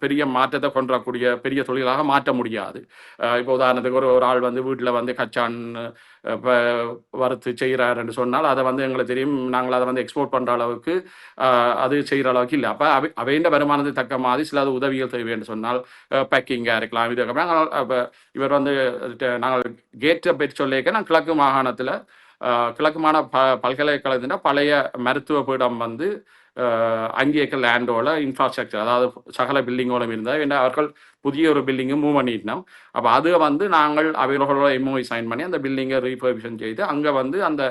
Speaker 3: பெரிய மாற்றத்தை கொண்டுறக்கூடிய பெரிய தொழிலாக மாற்ற முடியாது. இப்போ உதாரணத்துக்கு ஒரு ஆள் வந்து வீட்டில் வந்து கச்சான் வறுத்து செய்கிறாருன்னு சொன்னால் அதை வந்து எங்களுக்கு தெரியும், நாங்கள் அதை வந்து எக்ஸ்போர்ட் பண்ணுற அளவுக்கு அது செய்கிற அளவுக்கு இல்லை. அப்போ அவைண்ட வருமானத்தை தக்க மாதிரி சில அது உதவிகள் தேவைன்னு சொன்னால் பேக்கிங்காக இருக்கலாம். இது அப்போ இவர் வந்து நாங்கள் கேட்டை பற்றி சொல்லியிருக்க நான் கிழக்கு மாகாணத்தில் கிழக்குமான பல்கலைக்கழகத்தின் பழைய மருத்துவ பீடம் வந்து அங்கே இருக்க லேண்டோட இன்ஃப்ராஸ்ட்ரக்சர், அதாவது சகல பில்டிங்கோடும் இருந்தால் ஏன்னா அவர்கள் புதிய ஒரு பில்டிங்கை மூவ் பண்ணிட்டோம். அப்போ அதை வந்து நாங்கள் அவைகளோட எம்ஓஐ சைன் பண்ணி அந்த பில்டிங்கை ரீஃபர்பிஷன் செய்து அங்கே வந்து அந்த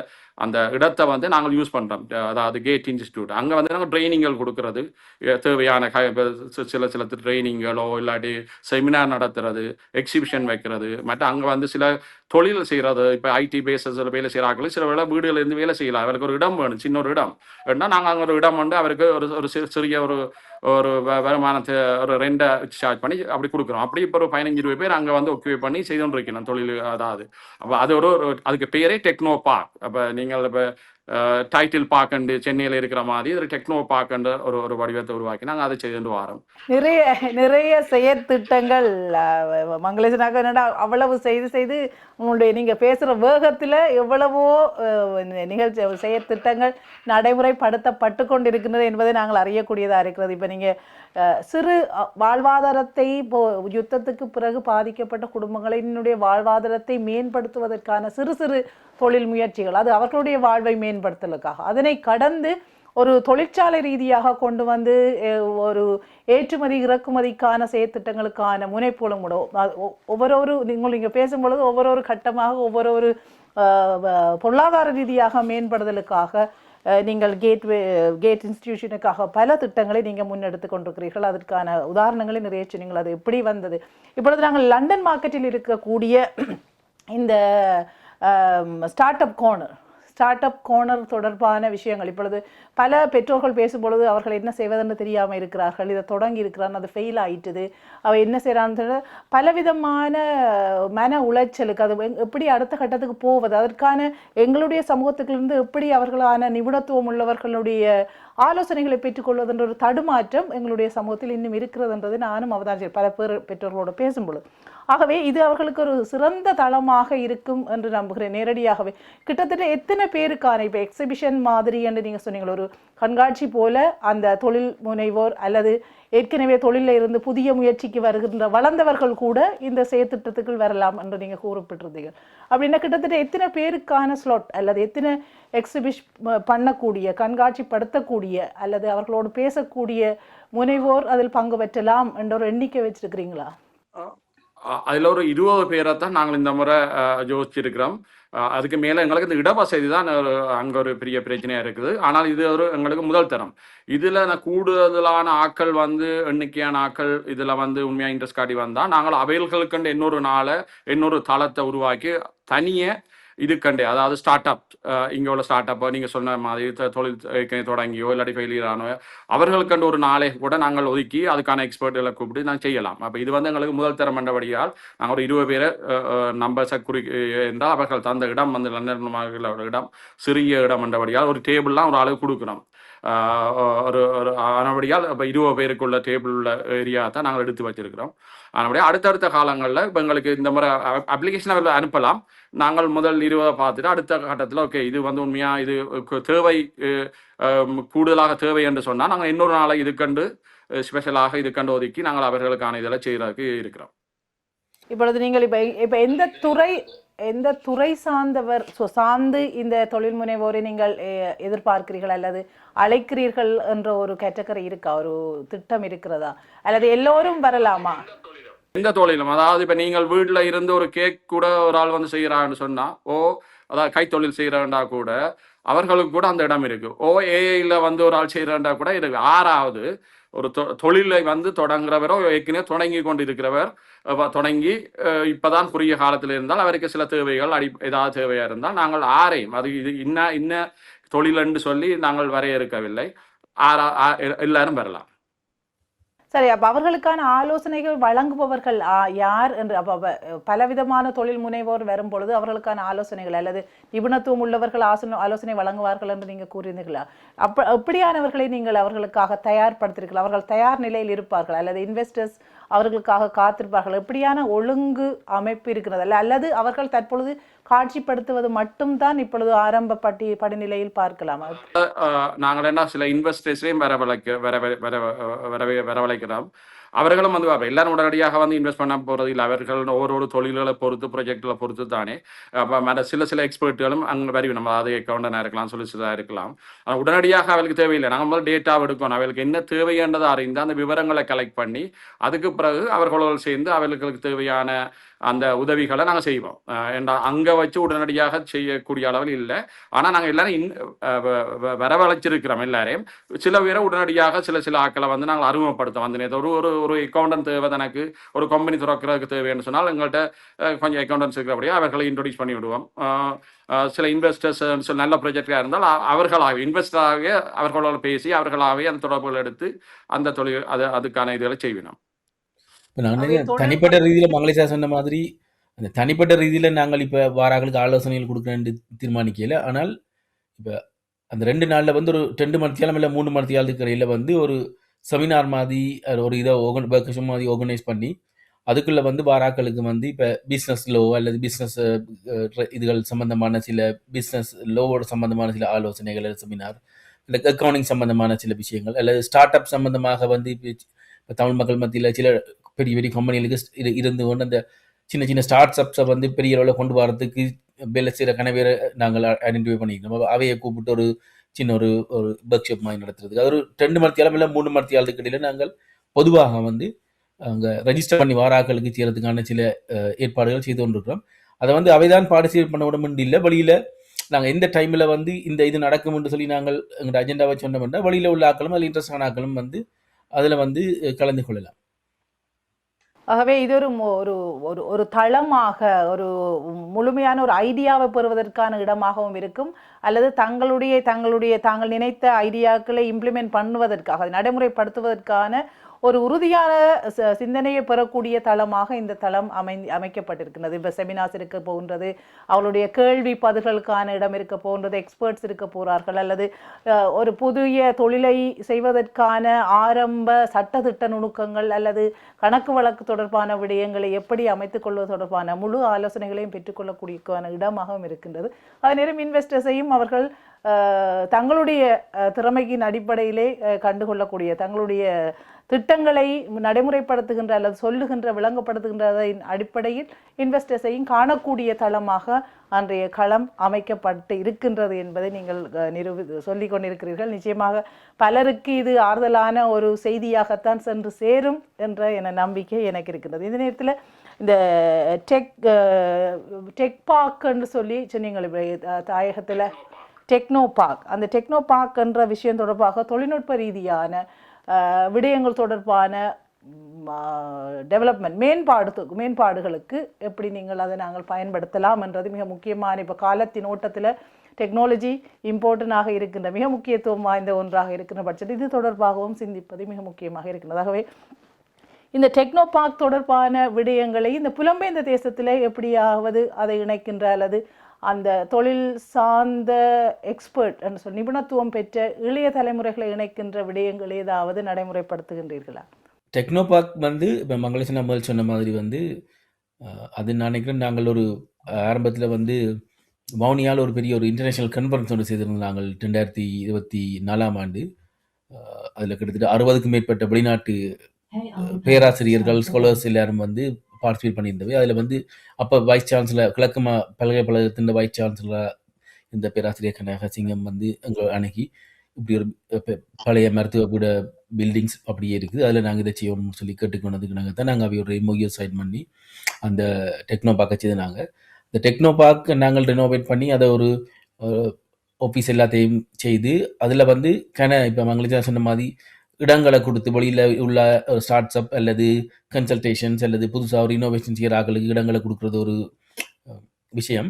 Speaker 3: அந்த இடத்தை வந்து நாங்கள் யூஸ் பண்ணுறோம். அதாவது கேட் இன்ஸ்டிடியூட் அங்கே வந்து நாங்கள் ட்ரைனிங்கள் கொடுக்கறது, தேவையான சில ட்ரைனிங்களோ இல்லாட்டி செமினார் நடத்துறது, எக்ஸிபிஷன் வைக்கிறது, மற்ற அங்கே வந்து சில தொழில் செய்கிறது. இப்போ ஐடி பேஸஸில் வேலை செய்கிறார்கள், சில வேலை வீடுகளில் இருந்து வேலை செய்யலாம். அவருக்கு ஒரு இடம் வேணும், சின்ன ஒரு இடம் வேணும்னா நாங்கள் அங்கே ஒரு இடம் வந்து அவருக்கு ஒரு சிறிய ஒரு ஒரு வருமானத்தை ஒரு ரெண்டை சார்ஜ் பண்ணி அப்படி கொடுக்குறோம். அப்படி இப்போ ஒரு 15-20 பேர் அங்கே வந்து ஒக்குபை பண்ணி செய்து கொண்டு இருக்கணும் தொழில். அதாவது அப்போ அது அதுக்கு பேரே டெக்னோ பார்க். அப்போ நீங்கள் இப்போ டைட்டில் பார்க்கண்டு சென்னையில் இருக்கிற மாதிரி ஒரு டெக்னோ பார்க்கண்டு ஒரு வடிவத்தை உருவாக்கி நாங்கள் அதை செய்து வரோம்.
Speaker 1: நிறைய செயற்திட்டங்கள் மங்களேசனாக என்னடா அவ்வளவு செய்து உங்களுடைய நீங்கள் பேசுகிற வேகத்தில் எவ்வளவோ நிகழ்ச்சி செயற்திட்டங்கள் நடைமுறைப்படுத்தப்பட்டு கொண்டிருக்கின்றது என்பதை நாங்கள் அறியக்கூடியதாக இருக்கிறது. இப்போ நீங்கள் சிறு வாழ்வாதாரத்தை யுத்தத்துக்கு பிறகு பாதிக்கப்பட்ட குடும்பங்களினுடைய வாழ்வாதாரத்தை மேம்படுத்துவதற்கான சிறு சிறு தொழில் முயற்சிகள், அது அவர்களுடைய வாழ்வை மேம்படுத்தலுக்காக, அதனை கடந்து ஒரு தொழிற்சாலை ரீதியாக கொண்டு வந்து ஒரு ஏற்றுமதி இறக்குமதிக்கான செயற்திட்டங்களுக்கான முனைப்புகளும் கூட ஒவ்வொரு நீங்கள் பேசும்பொழுது ஒவ்வொரு கட்டமாக ஒவ்வொரு பொருளாதார ரீதியாக மேம்படுதலுக்காக நீங்கள் கேட் இன்ஸ்டிடியூஷனுக்காக பல திட்டங்களை நீங்கள் முன்னெடுத்து கொண்டிருக்கிறீர்கள். அதற்கான உதாரணங்களை நிறைய சொன்னீங்கள். அது எப்படி வந்தது? இப்பொழுது நாங்கள் லண்டன் மார்க்கெட்டில் இருக்கக்கூடிய இந்த ஸ்டார்ட் அப் கார்னர் தொடர்பான விஷயங்கள் இப்பொழுது பல பெற்றோர்கள் பேசும்பொழுது அவர்கள் என்ன செய்வதென்று தெரியாமல் இருக்கிறார்கள். இதை தொடங்கி இருக்கிறான், அது ஃபெயில் ஆயிட்டுது, அவள் என்ன செய்கிறான்னு பலவிதமான மன உளைச்சலுக்கு அது எப்படி அடுத்த கட்டத்துக்கு போவது, அதற்கான எங்களுடைய சமூகத்துக்கிலிருந்து எப்படி அவர்களான நிபுணத்துவம் உள்ளவர்களுடைய ஆலோசனைகளை பெற்றுக்கொள்வதென்ற ஒரு தடுமாற்றம் எங்களுடைய சமூகத்தில் இன்னும் இருக்கிறதுன்றது நானும் அவதானிச்சேன் பல பேர் பெற்றோர்களோடு பேசும்பொழுது. ஆகவே இது அவர்களுக்கு ஒரு சிறந்த தளமாக இருக்கும் என்று நம்புகிறேன். நேரடியாகவே கிட்டத்தட்ட எத்தனை பேருக்கான இப்போ எக்ஸிபிஷன் மாதிரி என்று நீங்கள் சொன்னீங்களா, ஒரு கண்காட்சி போல அந்த தொழில் முனைவோர் அல்லது ஏற்கனவே தொழிலில் இருந்து புதிய முயற்சிக்கு வருகின்ற வளர்ந்தவர்கள் கூட இந்த செயற்திட்டத்துக்குள் வரலாம் என்று நீங்கள் கூறப்பட்டிருந்தீங்க. அப்படின்னா கிட்டத்தட்ட எத்தனை பேருக்கான ஸ்லாட் அல்லது எத்தனை எக்ஸிபிஷன் பண்ணக்கூடிய கண்காட்சிப்படுத்தக்கூடிய அல்லது அவர்களோடு பேசக்கூடிய முனைவோர் அதில் பங்கு பெற்றலாம் என்ற ஒரு எண்ணிக்கை வச்சிருக்கிறீங்களா?
Speaker 3: அதில் ஒரு 20 பேரை தான் நாங்கள் இந்த முறை யோசிச்சிருக்கிறோம். அதுக்கு மேலே எங்களுக்கு இந்த இடவசதி தான் அங்கே ஒரு பெரிய பிரச்சனையாக இருக்குது. ஆனால் இது எங்களுக்கு முதல் தரம். இதில் கூடுதலான ஆட்கள் வந்து எண்ணிக்கையான ஆட்கள் இதில் வந்து உண்மையாக இன்ட்ரெஸ்ட் காட்டி வந்தால் நாங்கள் அவைகளுக்கண்டு இன்னொரு தளத்தை உருவாக்கி தனியே இதுக்கண்டே, அதாவது ஸ்டார்ட் அப், இங்கே உள்ள ஸ்டார்ட் அப்போ நீங்கள் சொன்ன மாதிரி தொழில் தொடங்கியோ இல்லாட்டி ஃபெயிலியரானோ அவர்களுக்கண்டு ஒரு நாளை கூட நாங்கள் ஒதுக்கி அதுக்கான எக்ஸ்பர்ட்டுகளை கூப்பிட்டு நாங்கள் செய்யலாம். அப்போ இது வந்து எங்களுக்கு முதல் தரம் என்றபடியால் நாங்கள் ஒரு 20 பேரை நம்பர்ஸை என்றால் அவர்கள் தந்த இடம் வந்து லண்டன் இடம் சிறிய இடம் என்றபடியால் ஒரு டேபிள்லாம் ஒரு அளவு கொடுக்குறோம். ஒரு ஆனபடியால் இப்போ 20 பேருக்குள்ள டேபிள் உள்ள ஏரியா தான் நாங்கள் எடுத்து வச்சிருக்கிறோம். ஆனபடியாக அடுத்தடுத்த காலங்களில் இப்போ எங்களுக்கு இந்த மாதிரி அப்ளிகேஷனை அனுப்பலாம். நாங்கள் முதல் 20 பார்த்துட்டு அடுத்த கட்டத்தில் ஓகே இது வந்து உண்மையாக இது தேவை கூடுதலாக தேவை என்று சொன்னால் நாங்கள் இன்னொரு நாளை இதுக்கண்டு ஸ்பெஷலாக இதுக்கண்டு ஒதுக்கி நாங்கள் அவர்களுக்கான இதெல்லாம் செய்கிறதுக்கு இருக்கிறோம்.
Speaker 1: இப்பொழுது நீங்கள் இப்போ எந்த துறை சார்ந்து இந்த தொழில் முனைவோரை நீங்கள் எதிர்பார்க்கிறீர்கள் அல்லது அழைக்கிறீர்கள் என்ற ஒரு கேட்டகரி இருக்கா, ஒரு திட்டம் இருக்கிறதா, அல்லது எல்லோரும் வரலாமா?
Speaker 3: எந்த தொழிலும், அதாவது இப்போ நீங்கள் வீட்டில் இருந்து ஒரு கேக் கூட ஒரு ஆள் வந்து செய்கிறான்னு சொன்னால் அதாவது கைத்தொழில் செய்கிறாண்டா கூட அவர்களுக்கு கூட அந்த இடம் இருக்குது. ஏஐயில் வந்து ஒரு ஆள் செய்கிறாண்டா கூட இருக்கு. 6வது ஒரு தொழிலை வந்து தொடங்குறவரோ ஏற்கனவே தொடங்கி கொண்டு இருக்கிறவர் தொடங்கி இப்போதான் குறுகிய காலத்தில் இருந்தால் அவருக்கு சில தேவைகள் ஏதாவது தேவையாக இருந்தால் நாங்கள் ஆரையும் அது இது இன்ன தொழில் என்று சொல்லி நாங்கள் வரையறுக்கவில்லை. எல்லாரும் வரலாம்.
Speaker 1: சரி, அப்போ அவர்களுக்கான ஆலோசனைகள் வழங்குபவர்கள் யார் என்று பலவிதமான தொழில் முனைவோர் வரும் பொழுது அவர்களுக்கான ஆலோசனைகள் அல்லது நிபுணத்துவம் உள்ளவர்கள் ஆலோசனை வழங்குவார்கள் என்று நீங்கள் கூறினீர்களா? எப்படியானவர்களை நீங்கள் அவர்களுக்காக தயார்படுத்திருக்கலாம்? அவர்கள் தயார் நிலையில் இருப்பார்கள் அல்லது இன்வெஸ்டர்ஸ் அவர்களுக்காக காத்திருப்பார்கள்? எப்படியான ஒழுங்கு அமைப்பு இருக்கிறது அல்லது அவர்கள் தற்பொழுது காட்சிப்படுத்துவது மட்டும்தான் இப்பொழுது ஆரம்ப படிநிலையில் பார்க்கலாமா?
Speaker 3: நாங்கள் என்ன சில இன்வெஸ்டர்ஸையும் வரவழைக்கிறோம். அவர்களும் வந்து எல்லாரும் உடனடியாக வந்து இன்வெஸ்ட் பண்ண போகிறது இல்லை. அவர்கள் ஒவ்வொரு தொழில்களை பொறுத்து ப்ரொஜெக்டில் பொறுத்து தானே. அப்போ சில எக்ஸ்பர்ட்டுகளும் அங்கே வரி நம்ம அது அக்கௌண்டனாக இருக்கலாம், சொலிசிட்டராக இருக்கலாம். ஆனால் உடனடியாக அவளுக்கு தேவையில்லை. நாங்கள் முதல் டேட்டா எடுக்கணும், அவளுக்கு என்ன தேவையானதை அறிந்து அந்த விவரங்களை கலெக்ட் பண்ணி அதுக்கு பிறகு அவர்களோடு சேர்ந்து அவர்களுக்கு தேவையான அந்த உதவிகளை நாங்கள் செய்வோம். அங்கே வச்சு உடனடியாக செய்யக்கூடிய அளவில் இல்லை. ஆனால் நாங்கள் எல்லாரும் வரவழைச்சிருக்கிறோம் எல்லாரையும். சில பேரை உடனடியாக சில ஆக்களை வந்து நாங்கள் அறிமுகப்படுத்தோம். வந்து நேற்று ஒரு அக்கௌண்டன்ட் தேவை, எனக்கு ஒரு கம்பெனி திறக்கிறதுக்கு தேவைன்னு சொன்னால் எங்கள்கிட்ட கொஞ்சம் அக்கௌண்டன்ஸ் இருக்கிறபடியே அவர்களை இன்ட்ரோடியூஸ் பண்ணி விடுவோம். சில இன்வெஸ்டர்ஸ் நல்ல ப்ராஜெக்டாக இருந்தால் அவர்களாகவே இன்வெஸ்டராகவே அவர்களோடு பேசி அவர்களாகவே அந்த தொடர்புகள் எடுத்து அந்த தொழில் அதுக்கான இதுகளை செய்வினோம்.
Speaker 2: இப்போ நான் தனிப்பட்ட ரீதியில் மங்களேஷா சொன்ன மாதிரி அந்த தனிப்பட்ட ரீதியில் நாங்கள் இப்போ வாராக்களுக்கு ஆலோசனைகள் கொடுக்குறேன்னு தீர்மானிக்கல. ஆனால் இப்போ அந்த 2 நாளில் வந்து ஒரு 2 மணித்தியாலம் இல்லை 3 மணித்தியாலத்துக்கு இடையில் வந்து ஒரு செமினார் மாதிரி ஒரு இதை ஒர்க்கஷன் மாதிரி ஆர்கனைஸ் பண்ணி அதுக்குள்ளே வந்து வாராக்களுக்கு வந்து இப்போ பிஸ்னஸ் லோ அல்லது பிஸ்னஸ் இதுகள் சம்பந்தமான சில பிஸ்னஸ் லோவோட சம்பந்தமான சில ஆலோசனைகள் செமினார், இல்லை அக்கௌண்டிங் சம்பந்தமான சில விஷயங்கள், அல்லது ஸ்டார்ட் அப் சம்பந்தமாக வந்து இப்போ தமிழ் மக்கள் மத்தியில் சில பெரிய பெரிய கம்பெனிகளுக்கு இருந்து கொண்டு அந்த சின்ன ஸ்டார்ட் அப்ஸை வந்து பெரிய அளவில் கொண்டு வரதுக்கு வேலை செய்கிற கனவேரை நாங்கள் ஐடென்டிஃபை பண்ணிக்கிறோம். அவையை கூப்பிட்டு ஒரு சின்ன ஒரு ஒர்க் ஷாப் மாதிரி நடத்துறதுக்கு அது ஒரு 2 மணித்தியாலம் இல்லை 3 மணித்தியாலத்துக்கு இடையில் நாங்கள் பொதுவாக வந்து அங்கே ரெஜிஸ்டர் பண்ணி வாராக்களுக்கு செய்கிறதுக்கான சில ஏற்பாடுகள் செய்து கொண்டிருக்கிறோம். அதை வந்து அவைதான் பார்ட்டிசிபேட் பண்ண விட இல்லை. வழியில் நாங்கள் எந்த டைமில் வந்து இது நடக்கும்னு சொல்லி நாங்கள் எங்களோட அஜெண்டாவை சொன்னோம்னா வழியில் உள்ள ஆக்களும் அதில் இன்ட்ரெஸ்டான ஆக்களும் வந்து அதில் வந்து கலந்து கொள்ளலாம்.
Speaker 1: ஆகவே இது ஒரு ஒரு தளமாக ஒரு முழுமையான ஒரு ஐடியாவை பெறுவதற்கான இடமாகவும் இருக்கும், அல்லது தாங்கள் நினைத்த ஐடியாக்களை இம்ப்ளிமெண்ட் பண்ணுவதற்காக அதை நடைமுறைப்படுத்துவதற்கான ஒரு உறுதியான சிந்தனையை பெறக்கூடிய தளமாக இந்த தளம் அமைக்கப்பட்டிருக்கிறது. இப்போ செமினார்ஸ் இருக்க போகின்றது, அவளுடைய கேள்வி பதில்களுக்கான இடம் இருக்க போகின்றது, எக்ஸ்பர்ட்ஸ் இருக்க போகிறார்கள், அல்லது ஒரு புதிய தொழிலை செய்வதற்கான ஆரம்ப சட்டத்திட்ட நுணுக்கங்கள் அல்லது கணக்கு வழக்கு தொடர்பான விடயங்களை எப்படி அமைத்துக் கொள்வது தொடர்பான முழு ஆலோசனைகளையும் பெற்றுக்கொள்ளக்கூடிய இடமாகவும் இருக்கின்றது. அதே நேரம் இன்வெஸ்டர்ஸையும் அவர்கள் தங்களுடைய திறமையின் அடிப்படையிலே கண்டுகொள்ளக்கூடிய தங்களுடைய திட்டங்களை நடைமுறைப்படுத்துகின்ற அல்லது சொல்லுகின்ற விளங்கப்படுத்துகின்றதின் அடிப்படையில் இன்வெஸ்டர்ஸையும் காணக்கூடிய தளமாக அன்றைய களம் அமைக்கப்பட்டு இருக்கின்றது என்பதை நீங்கள் சொல்லிக் கொண்டிருக்கிறீர்கள். நிச்சயமாக பலருக்கு இது ஆறுதலான ஒரு செய்தியாகத்தான் சென்று சேரும் என்ற நம்பிக்கை எனக்கு இருக்கின்றது. இந்த நேரத்தில் இந்த டெக் பார்க்னு சொல்லி சொன்னீங்கள் தாயகத்தில் டெக்னோ பார்க், அந்த டெக்னோ பார்க் என்ற விஷயம் தொடர்பாக தொழில்நுட்ப ரீதியான விடயங்கள் தொடர்பான டெவலப்மெண்ட் மேம்பாடுகளுக்கு எப்படி நாங்கள் பயன்படுத்தலாம் என்றது மிக முக்கியமான இப்போ காலத்தின் ஓட்டத்தில் டெக்னாலஜி இம்பார்ட்டண்டாக இருக்கின்ற மிக முக்கியத்துவம் வாய்ந்த ஒன்றாக இருக்கின்ற பட்சத்தில் இது தொடர்பாகவும் சிந்திப்பது மிக முக்கியமாக இருக்கின்றது. ஆகவே இந்த டெக்னோ பார்க் தொடர்பான விடயங்களை இந்த புலம்பெயர்ந்த தேசத்தில் எப்படியாவது அதை இணைக்கின்ற அல்லது அந்த தொழில் சார்ந்த எக்ஸ்பர்ட் என்று சொல்லி நிபுணத்துவம் பெற்ற இளைய தலைமுறைகளை இணைக்கின்ற விடயங்கள் ஏதாவது நடைமுறைப்படுத்துகின்றீர்களா?
Speaker 2: டெக்னோ பார்க் வந்து இப்போ மங்களேசன் அம்மல் சொன்ன மாதிரி வந்து அது நான் நினைக்கிறேன். நாங்கள் ஒரு ஆரம்பத்தில் வந்து மௌனியால் ஒரு பெரிய ஒரு இன்டர்நேஷ்னல் கான்ஃபரன்ஸ் ஒன்று செய்திருந்தோம் நாங்கள் 2024ஆம் ஆண்டு. அதில் கிட்டத்தட்ட 60க்கும் மேற்பட்ட வெளிநாட்டு பேராசிரியர்கள் ஸ்காலர்ஸ் எல்லாரும் வந்து பார்ட்டிசிபேட் பண்ணியிருந்தவை. அதில் வந்து அப்போ வைஸ் சான்சலர் கிழக்கு பல்கலைக்கழகத்தின் வைஸ் சான்சலர் இந்த பேராசிரியர் கனகசிங்கம் வந்து அங்கே அணுகி இப்படி ஒரு பழைய மருத்துவக்கூட பில்டிங்ஸ் அப்படியே இருக்குது, அதில் நாங்கள் இதை செய்யணும்னு சொல்லி கேட்டுக்கொண்டதுக்கு நாங்கள் தான் நாங்கள் ஒரு எம்ஓயூ சைன் பண்ணி அந்த டெக்னோ பார்க்க செய்து நாங்கள் இந்த டெக்னோ பார்க் நாங்கள் ரெனோவேட் பண்ணி அதை ஒரு ஆஃபீஸ் எல்லாத்தையும் செய்து அதில் வந்து இப்போ மங்களேசா சொன்ன மாதிரி இடங்களை கொடுத்து வெளியில் உள்ள ஸ்டார்ட் அப் அல்லது கன்சல்டேஷன்ஸ் அல்லது புதுசாக ஒரு இனோவேஷன் செய்கிற ஆக்களுக்கு இடங்களை கொடுக்குறது ஒரு விஷயம்.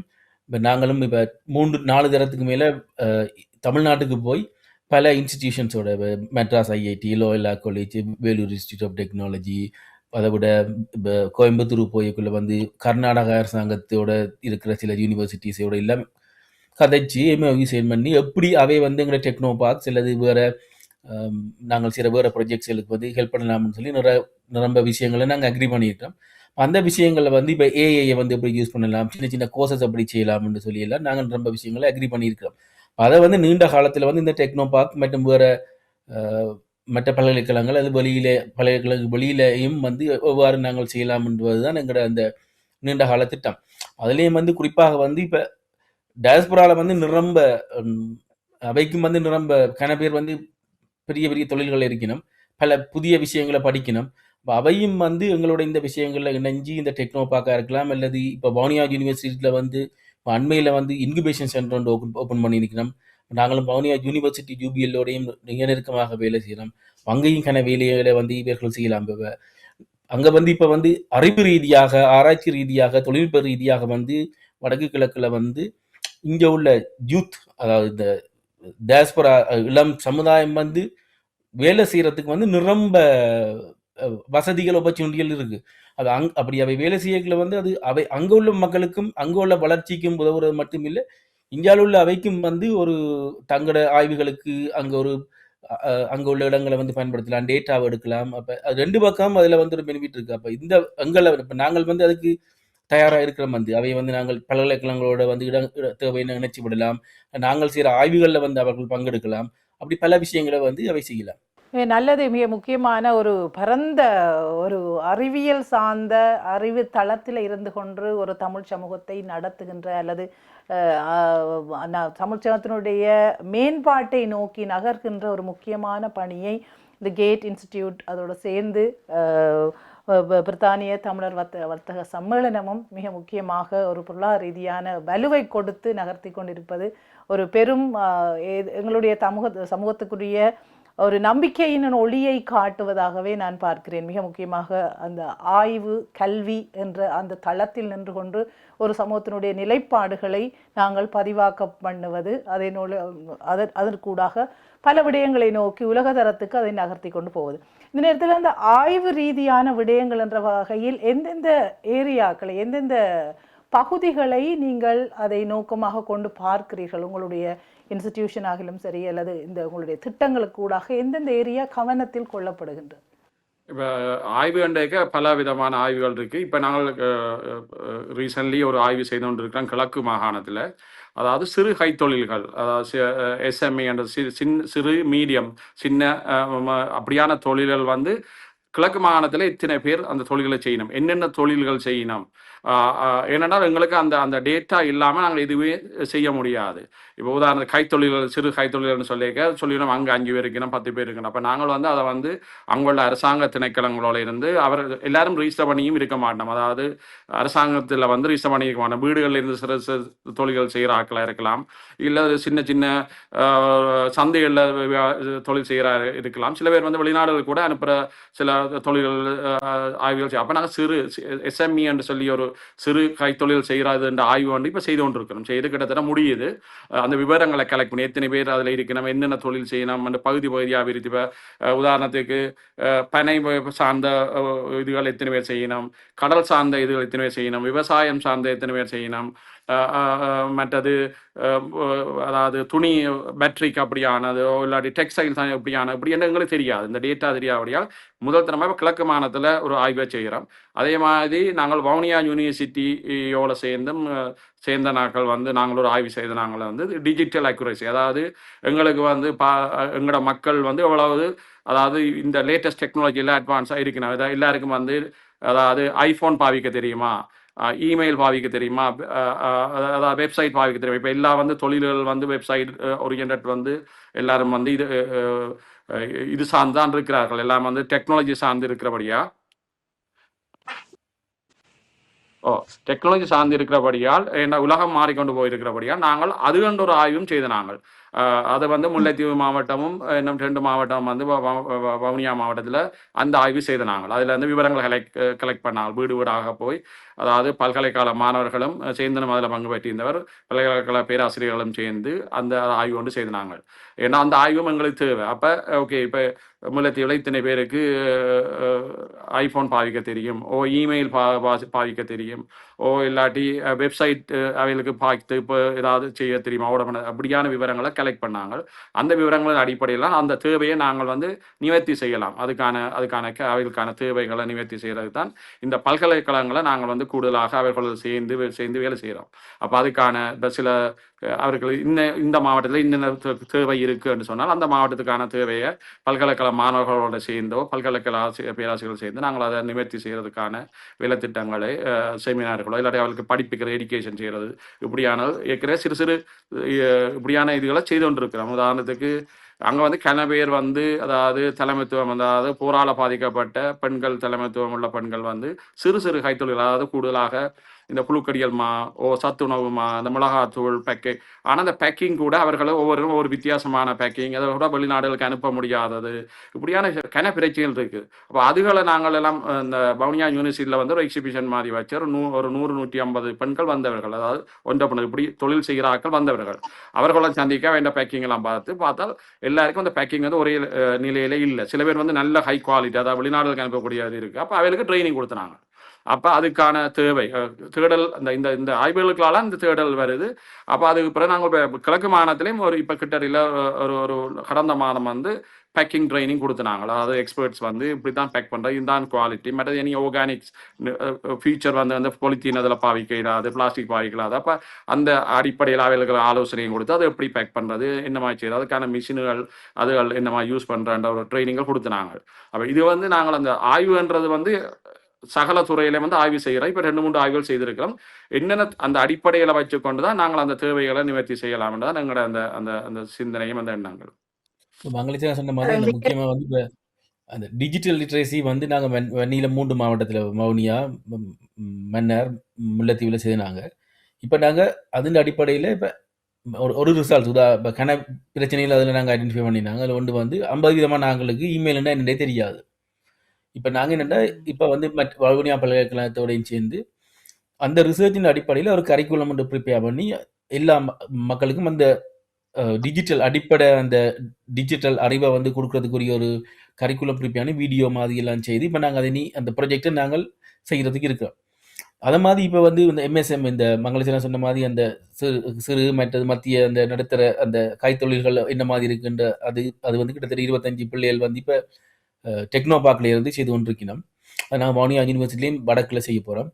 Speaker 2: இப்போ நாங்களும் இப்போ 3-4 தரத்துக்கு மேலே தமிழ்நாட்டுக்கு போய் பல இன்ஸ்டிடியூஷன்ஸோட Madras IIT, Loyola college, Vellore institute of technology, அதை விட இப்போ கோயம்புத்தூர் போய்க்குள்ளே வந்து கர்நாடக அரசாங்கத்தோட இருக்கிற சில யூனிவர்சிட்டிஸோட எல்லாம் கதைச்சி எம்ஓயூ சைன் பண்ணி எப்படி அவை வந்து எங்களை டெக்னோ பார்க்ஸ் அல்லது வேறு நாங்கள் சில வேறு ப்ராஜெக்ட்ஸ்களுக்கு வந்து ஹெல்ப் பண்ணலாம்னு சொல்லி நிரம்ப விஷயங்களை நாங்கள் அக்ரி பண்ணியிருக்கோம். அந்த விஷயங்களை வந்து இப்போ ஏஐயை வந்து எப்படி யூஸ் பண்ணலாம், சின்ன கோர்சஸ் எப்படி செய்யலாம்னு சொல்லி எல்லாம் நாங்கள் ரொம்ப விஷயங்களை அக்ரி பண்ணியிருக்கிறோம். அதை வந்து நீண்ட காலத்தில் வந்து இந்த டெக்னோ பார்க் மற்றும் வேறு மற்ற பல்கலைக்கழகங்கள் அது பல்கலைக்கழக வெளியிலேயும் வந்து எவ்வாறு நாங்கள் செய்யலாம் என்பதுதான் எங்களோட அந்த நீண்ட கால திட்டம். அதுலேயும் வந்து குறிப்பாக வந்து இப்போ டயஸ்போராவில் வந்து நிரம்ப அவைக்கும் வந்து நிரம்ப கன பேர் வந்து பெரிய பெரிய தொழில்கள் இருக்கணும், பல புதிய விஷயங்களை படிக்கணும். இப்போ அவையும் வந்து எங்களோட இந்த விஷயங்களில் இணைஞ்சு இந்த டெக்னோ பார்க்க இருக்கலாம், அல்லது இப்போ பவுனியா யூனிவர்சிட்டியில் வந்து இப்போ அண்மையில் வந்து இன்குபேஷன் சென்டர் ஒன்று ஓப்பன் பண்ணியிருக்கிறோம். நாங்களும் பவுனியா யூனிவர்சிட்டி யூபிஎல்லோடையும் மிக நெருக்கமாக வேலை செய்யலாம். அங்கேயும் கன வேலைகளை வந்து இவர்கள் செய்யலாம். அங்கே வந்து இப்போ வந்து அறிவு ரீதியாக, ஆராய்ச்சி ரீதியாக, தொழில்நுட்ப ரீதியாக வந்து வடக்கு கிழக்கில் வந்து இங்கே உள்ள யூத், அதாவது இந்த டயஸ்போரா இளம் சமுதாயம் வந்து வேலை செய்யறதுக்கு வந்து நிரம்ப வசதிகள், ஆப்பர்ச்சுனிட்டிகள் இருக்கு. அது அப்படி அவை வேலை செய்யல வந்து அது அவை அங்க உள்ள மக்களுக்கும் அங்க உள்ள வளர்ச்சிக்கும் உதவுறது மட்டும் இல்லை, இந்தியாவில் உள்ள அவைக்கும் வந்து ஒரு தங்களோட ஆய்வுகளுக்கு அங்க உள்ள இடங்களை வந்து பயன்படுத்தலாம், டேட்டாவை எடுக்கலாம். அப்ப அது ரெண்டு பக்கம் அதுல வந்து ஒரு பெனிஃபிட் இருக்கு. அப்ப இந்த எங்களை இப்ப நாங்கள் வந்து அதுக்கு தயாரா இருக்கிறோம். வந்து அவை வந்து நாங்கள் பல்கலைக்கழகங்களோட வந்து தேவைன்னு நினைச்சு விடலாம், நாங்கள் செய்யற ஆய்வுகள்ல வந்து அவர்கள் பங்கெடுக்கலாம். அப்படி பல விஷயங்களை வந்து அவை செய்யலாம்.
Speaker 1: நல்லது. மிக முக்கியமான ஒரு பரந்த ஒரு அறிவியல் சார்ந்த அறிவு தளத்தில் இருந்து கொண்டு ஒரு தமிழ் சமூகத்தை நடத்துகின்ற அல்லது தமிழ் சமூகத்தினுடைய மேம்பாட்டை நோக்கி நகர்கின்ற ஒரு முக்கியமான பணியை இந்த கேட் இன்ஸ்டிடியூட் அதோடு சேர்ந்து பிரித்தானிய தமிழர் வர்த்தக சம்மேளனமும் மிக முக்கியமாக ஒரு பொருளாதார ரீதியான வலுவை கொடுத்து நகர்த்தி கொண்டிருப்பது ஒரு பெரும் எங்களுடைய சமூகத்துக்குரிய ஒரு நம்பிக்கையின் ஒளியை காட்டுவதாகவே நான் பார்க்கிறேன். மிக முக்கியமாக அந்த ஆய்வு கல்வி என்ற அந்த தளத்தில் நின்று கொண்டு ஒரு சமூகத்தினுடைய நிலைப்பாடுகளை நாங்கள் பதிவாக்க பண்ணுவது, அதற்கூடாக பல விடயங்களை நோக்கி உலக தரத்துக்கு அதை நகர்த்தி கொண்டு போவது. இந்த நேரத்தில் அந்த ஆய்வு ரீதியான விடயங்கள் என்ற வகையில் எந்தெந்த ஏரியாக்களை, எந்தெந்த பகுதிகளை நீங்கள் அதை நோக்கமாக கொண்டு பார்க்கிறீர்கள்? உங்களுடைய இன்ஸ்டிடியூஷன் ஆகிலும் சரி, அல்லது இந்த உங்களுடைய திட்டங்களுக்கு கூடாக எந்தெந்த ஏரியா கவனத்தில் கொள்ளப்படுகின்றது?
Speaker 3: இப்போ ஆய்வு கண்டேக்க பல விதமான ஆய்வுகள் இருக்குது. இப்போ நாங்கள் ரீசன்ட்லி ஒரு ஆய்வு செய்து கொண்டிருக்கிறோம் கிழக்கு மாகாணத்தில். அதாவது சிறு கைத்தொழில்கள், அதாவது எஸ்எம்இ என்ற சிறு மீடியம் சின்ன அப்படியான தொழில்கள் வந்து கிழக்கு மாகாணத்தில் இத்தனை பேர் அந்த தொழில்களை செய்யணும், என்னென்ன தொழில்கள் செய்யணும். ஏனென்றால் எங்களுக்கு அந்த டேட்டா இல்லாமல் நாங்கள் எதுவுமே செய்ய முடியாது. இப்போ உதாரணத்துக்கு கைத்தொழில்கள், சிறு கைத்தொழில்கள்னு சொல்லிடணும் அங்கே 5 பேர் இருக்கணும், 10 பேர் இருக்கணும். அப்போ நாங்கள் வந்து அதை வந்து அங்குள்ள அரசாங்க திணைக்களங்களோட இருந்து அவர் எல்லாரும் ரிஜிஸ்டர் பண்ணியும் இருக்க மாட்டோம். அதாவது அரசாங்கத்தில் வந்து ரிஜிஸ்டர் பண்ணி இருக்க மாட்டோம். வீடுகளில் இருந்து சிறு சிறு தொழில்கள் செய்கிற ஆட்களாக இருக்கலாம், இல்லை சின்ன சின்ன சந்தைகளில் தொழில் செய்கிற இருக்கலாம். சில பேர் வந்து வெளிநாடுகள் கூட அனுப்புகிற சில தொழில்கள் ஆய்வுகள் செய்யும். அப்போ நாங்கள் சிறு எஸ்எம்இ என்று சொல்லி ஒரு சிறு கைத்தொழில் செய்கிறது என்ற ஆய்வு வந்து இப்போ செய்து கொண்டிருக்கிறோம். செய்து கிட்டத்தட்ட முடியுது. அந்த விவரங்களை கலெக்ட் பண்ணி எத்தனை பேர் அதில் இருக்கணும், என்னென்ன தொழில் செய்யணும், அந்த பகுதியாக விரித்து. இப்போ உதாரணத்துக்கு பனை சார்ந்த இதுகள் எத்தனை பேர் செய்யணும், கடல் சார்ந்த இதுகள் எத்தனை பேர் செய்யணும், விவசாயம் சார்ந்த எத்தனை பேர் செய்யணும், மற்றது அதாவது துணி பேட்ரிக் அப்படியானது, இல்லாட்டி டெக்ஸ்டைல்ஸ் அப்படியான இப்படி என்ன எங்களுக்கு தெரியாது, இந்த டேட்டா தெரியாதபடியால் முதல் தரமாக கிழக்கு மாநிலத்தில் ஒரு ஆய்வை செய்கிறோம். அதே மாதிரி நாங்கள் வவுனியா யூனிவர்சிட்டியோட சேர்ந்த நாட்கள் வந்து நாங்கள் ஒரு ஆய்வு செய்த நாங்கள் வந்து டிஜிட்டல் அக்யூரசி, அதாவது எங்களுக்கு வந்து எங்களோட மக்கள் வந்து எவ்வளவு, அதாவது இந்த லேட்டஸ்ட் டெக்னாலஜியில் அட்வான்ஸாக இருக்கணும். எல்லாருக்கும் வந்து அதாவது ஐஃபோன் பாவிக்க தெரியுமா, இமெயில் பாவிக்க தெரியுமா, அதாவது வெப்சைட் பாவிக்க தெரியுமா. இப்போ எல்லா வந்து தொழில்கள் வந்து வெப்சைட் ஓரியன்ட் வந்து எல்லாரும் வந்து இது சார்ந்தான் இருக்கிறார்கள், எல்லாம் வந்து டெக்னாலஜி சார்ந்து இருக்கிறபடியா டெக்னாலஜி சார்ந்து இருக்கிறபடியால் என்ன உலகம் மாறிக்கொண்டு போயிருக்கிறபடியால் நாங்கள் அது கண்டு ஒரு ஆய்வும் செய்த நாங்கள் அதை வந்து முல்லைத்தீவு மாவட்டமும் இன்னும் 2 மாவட்டம் வந்து வவுனியா மாவட்டத்தில் அந்த ஆய்வு செய்த நாங்கள். அதில் வந்து விவரங்களை கலெக்ட் பண்ணாங்க, வீடு வீடாக போய். அதாவது பல்கலைக்கழக மாணவர்களும் சேர்ந்து அதில் பங்கு பெற்றிருந்தவர், பல்கலைக்கழக பேராசிரியர்களும் சேர்ந்து அந்த ஆய்வு ஒன்று செய்தாங்க. ஏன்னா அந்த ஆய்வும் எங்களுக்கு தேவை. அப்போ ஓகே, இப்போ முல்லைத்தீவில் இத்தனை பேருக்கு ஐஃபோன் பாவிக்க தெரியும், இமெயில் பாவிக்க தெரியும், இல்லாட்டி வெப்சைட் அவைகளுக்கு பார்த்து இப்போ ஏதாவது செய்ய தெரியுமா, அப்படியான விவரங்களை கலெக்ட் பண்ணாங்க. அந்த விவரங்களின் அடிப்படையில் அந்த தேவையை நாங்கள் வந்து நிவர்த்தி செய்யலாம். அதுக்கான அவைகளுக்கான தேவைகளை நிவர்த்தி செய்கிறது தான் இந்த பல்கலைக்கழகங்களை நாங்கள் வந்து கூடுதலாக அவர்கள் சேர்ந்து வேலை செய்கிறோம். அப்போ அதுக்கான சில அவர்கள் இந்த மாவட்டத்தில் இன்னென்ன தேவை இருக்குன்னு சொன்னால் அந்த மாவட்டத்துக்கான தேவையை பல்கலைக்கழக பல்கலைக்கழக மாணவர்களோடு சேர்ந்தோ பல்கலைக்கழக பேராசிரியர்கள் சேர்ந்து நாங்கள் அதை நிவர்த்தி செய்கிறதுக்கான வேலைத்திட்டங்களை செமினார்களோ இல்லாட்டி அவர்களுக்கு படிப்புக்கிற எஜுகேஷன் செய்கிறது இப்படியான ஏற்கனவே சிறு சிறு இப்படியான இதுகளை செய்து கொண்டிருக்கிறோம். உதாரணத்துக்கு அங்கே வந்து பேர் வந்து அதாவது தலைமைத்துவம் அதாவது போரால பாதிக்கப்பட்ட பெண்கள் தலைமைத்துவம் உள்ள பெண்கள் வந்து சிறு சிறு கைத்தொழில் அதாவது கூடுதலாக இந்த புழுக்கடியல் சத்துணவு அந்த மிளகாத்தூள் பேக்கிங். ஆனால் அந்த பேக்கிங் கூட அவர்களும் ஒவ்வொரு வித்தியாசமான பேக்கிங் அதை கூட வெளிநாடுகளுக்கு அனுப்ப முடியாதது இப்படியான பிரச்சனைகள் இருக்குது. அப்போ அதுகளை நாங்கள் எல்லாம் இந்த வவுனியா யூனிவர்சிட்டியில் வந்து ஒரு எக்ஸிபிஷன் மாதிரி வச்சு ஒரு 100-150 பெண்கள் வந்தவர்கள் அதாவது ஒன்றை இப்படி தொழில் செய்கிற ஆட்கள் வந்தவர்கள் அவர்களை சந்திக்க வேண்டிய பேக்கிங் எல்லாம் பார்த்தால் எல்லாருக்கும் அந்த பேக்கிங் வந்து ஒரே நிலையில இல்லை. சில பேர் வந்து நல்ல ஹை குவாலிட்டி அதாவது வெளிநாடுகளுக்கு அனுப்பக்கூடியது இருக்குது. அப்போ அவர்களுக்கு ட்ரைனிங் கொடுத்துனாங்க. அப்போ அதுக்கான தேடல் இந்த இந்த ஆய்வுகளுக்களால் இந்த தேடல் வருது. அப்போ அதுக்கு பிறகு நாங்கள் இப்போ கிழக்கு மாநிலத்திலையும் இப்போ கிட்டத்தில் ஒரு கடந்த மாதம் வந்து பேக்கிங் ட்ரைனிங் கொடுத்துனாங்க. அதாவது எக்ஸ்பர்ட்ஸ் வந்து இப்படி தான் பேக் பண்ணுறது இதுதான் குவாலிட்டி மற்றது இனி ஆர்கானிக்ஸ் ஃபியூச்சர் வந்து அந்த பொலித்தீன் அதில் பாவிக்கலாது பிளாஸ்டிக் பாவிக்கலாது. அப்போ அந்த அடிப்படையில் அவைகளுக்கு ஆலோசனையும் கொடுத்து அதை எப்படி பேக் பண்ணுறது என்ன மாதிரி செய்யுது அதுக்கான மிஷின்கள் அதுகள் என்ன மாதிரி யூஸ் பண்ணுறன்ற ஒரு ட்ரைனிங்கள் கொடுத்துனாங்க. அப்போ இது வந்து நாங்கள் அந்த ஆய்வுன்றது வந்து சகல துறையில வந்து ஆய்வு செய்கிறோம். இப்போ 2-3 ஆய்வுகள் செய்திருக்கிறோம். என்னென்ன அந்த அடிப்படையில் வச்சுக்கொண்டு தான் நாங்கள் அந்த தேவைகளை நிவர்த்தி செய்யலாம் தான் எங்களோட அந்த அந்த அந்த சிந்தனையும் அந்த எண்ணங்கள்.
Speaker 2: மங்களேசன் சொன்ன மாதிரி அந்த முக்கியமாக வந்து இப்போ அந்த டிஜிட்டல் லிட்ரேசி வந்து நாங்கள் வன்னியில் 3 மாவட்டத்தில் வவுனியா மன்னார் முல்லைத்தீவில் செய்தினாங்க. இப்போ நாங்கள் அதன் அடிப்படையில் இப்போ ஒரு ரிசல்ட் இப்போ பிரச்சனைகள் அதில் நாங்கள் ஐடென்டிஃபை பண்ணினாங்க. அதில் ஒன்று வந்து 50% நாங்களுக்கு இமெயில்னா என்னென்னே தெரியாது. இப்போ நாங்கள் என்னென்னா இப்போ வந்து வவுனியா பல்கலைக்கழகத்தோடையும் சேர்ந்து அந்த ரிசர்ச்சின் அடிப்படையில் ஒரு கரிக்குலம் ஒன்று ப்ரிப்பேர் பண்ணி எல்லா மக்களுக்கும் அந்த டிஜிட்டல் அடிப்படை அந்த டிஜிட்டல் அறிவை வந்து கொடுக்கறதுக்குரிய ஒரு கரிக்குலம் ப்ரிப்பேர் பண்ணி வீடியோ மாதிரியெல்லாம் செய்து இப்போ நாங்கள் அதை அந்த ப்ரொஜெக்டை நாங்கள் செய்கிறதுக்கு இருக்கிறோம். அதை மாதிரி இப்போ வந்து இந்த எம்எஸ்எம் இந்த மங்களேசன் சொன்ன மாதிரி அந்த சிறு மற்றது மத்திய அந்த நடுத்தர அந்த கைத்தொழில்கள் என்ன மாதிரி இருக்குன்ற அது வந்து கிட்டத்தட்ட 25 பிள்ளைகள் வந்து இப்போ டெக்னோ பார்க்கில் இருந்து செய்து கொண்டிருக்கணும். அது நாங்கள் வவுனியா யூனிவர்சிட்டிலையும் வடக்கில் செய்ய போகிறோம்.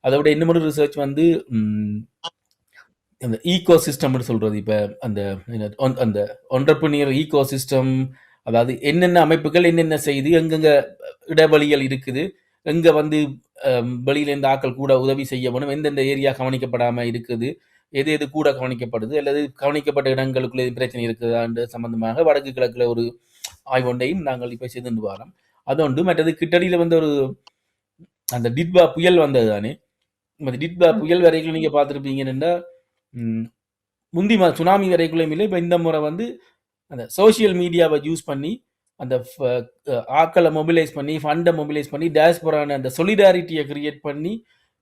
Speaker 2: அதை விட இன்னொரு ரிசர்ச் வந்து அந்த ஈகோ சிஸ்டம்னு சொல்கிறது. இப்போ அந்த அந்த ஒன்டர்பிரினியர் ஈகோ சிஸ்டம் அதாவது என்னென்ன அமைப்புகள் என்னென்ன செய்து எங்கெங்கே இடைவெளிகள் இருக்குது எங்கே வந்து வெளியிலேருந்து ஆக்கள் கூட உதவி செய்ய வேணும் எந்தெந்த ஏரியா கவனிக்கப்படாமல் இருக்குது எது கூட கவனிக்கப்படுது அல்லது கவனிக்கப்பட்ட இடங்களுக்குள்ள பிரச்சனை இருக்குதான்ற சம்பந்தமாக வடக்கு கிழக்கில் ஒரு ஆய்வொண்டையும் நாங்கள் இப்போ செய்து வரோம். அதொன்று மற்றது கிட்டடியில் வந்து ஒரு அந்த டிட்பா புயல் வந்தது தானே. டிட்பா புயல் வரைக்கும் நீங்கள் பார்த்துருப்பீங்கன்னா முந்தி சுனாமி வரைக்குள்ளேயும் இல்லை. இப்போ இந்த முறை வந்து அந்த சோசியல் மீடியாவை யூஸ் பண்ணி அந்த ஆக்களை மொபிலைஸ் பண்ணி ஃபண்டை மொபிலைஸ் பண்ணி டேஸ்போரான அந்த சொலிடாரிட்டியை கிரியேட் பண்ணி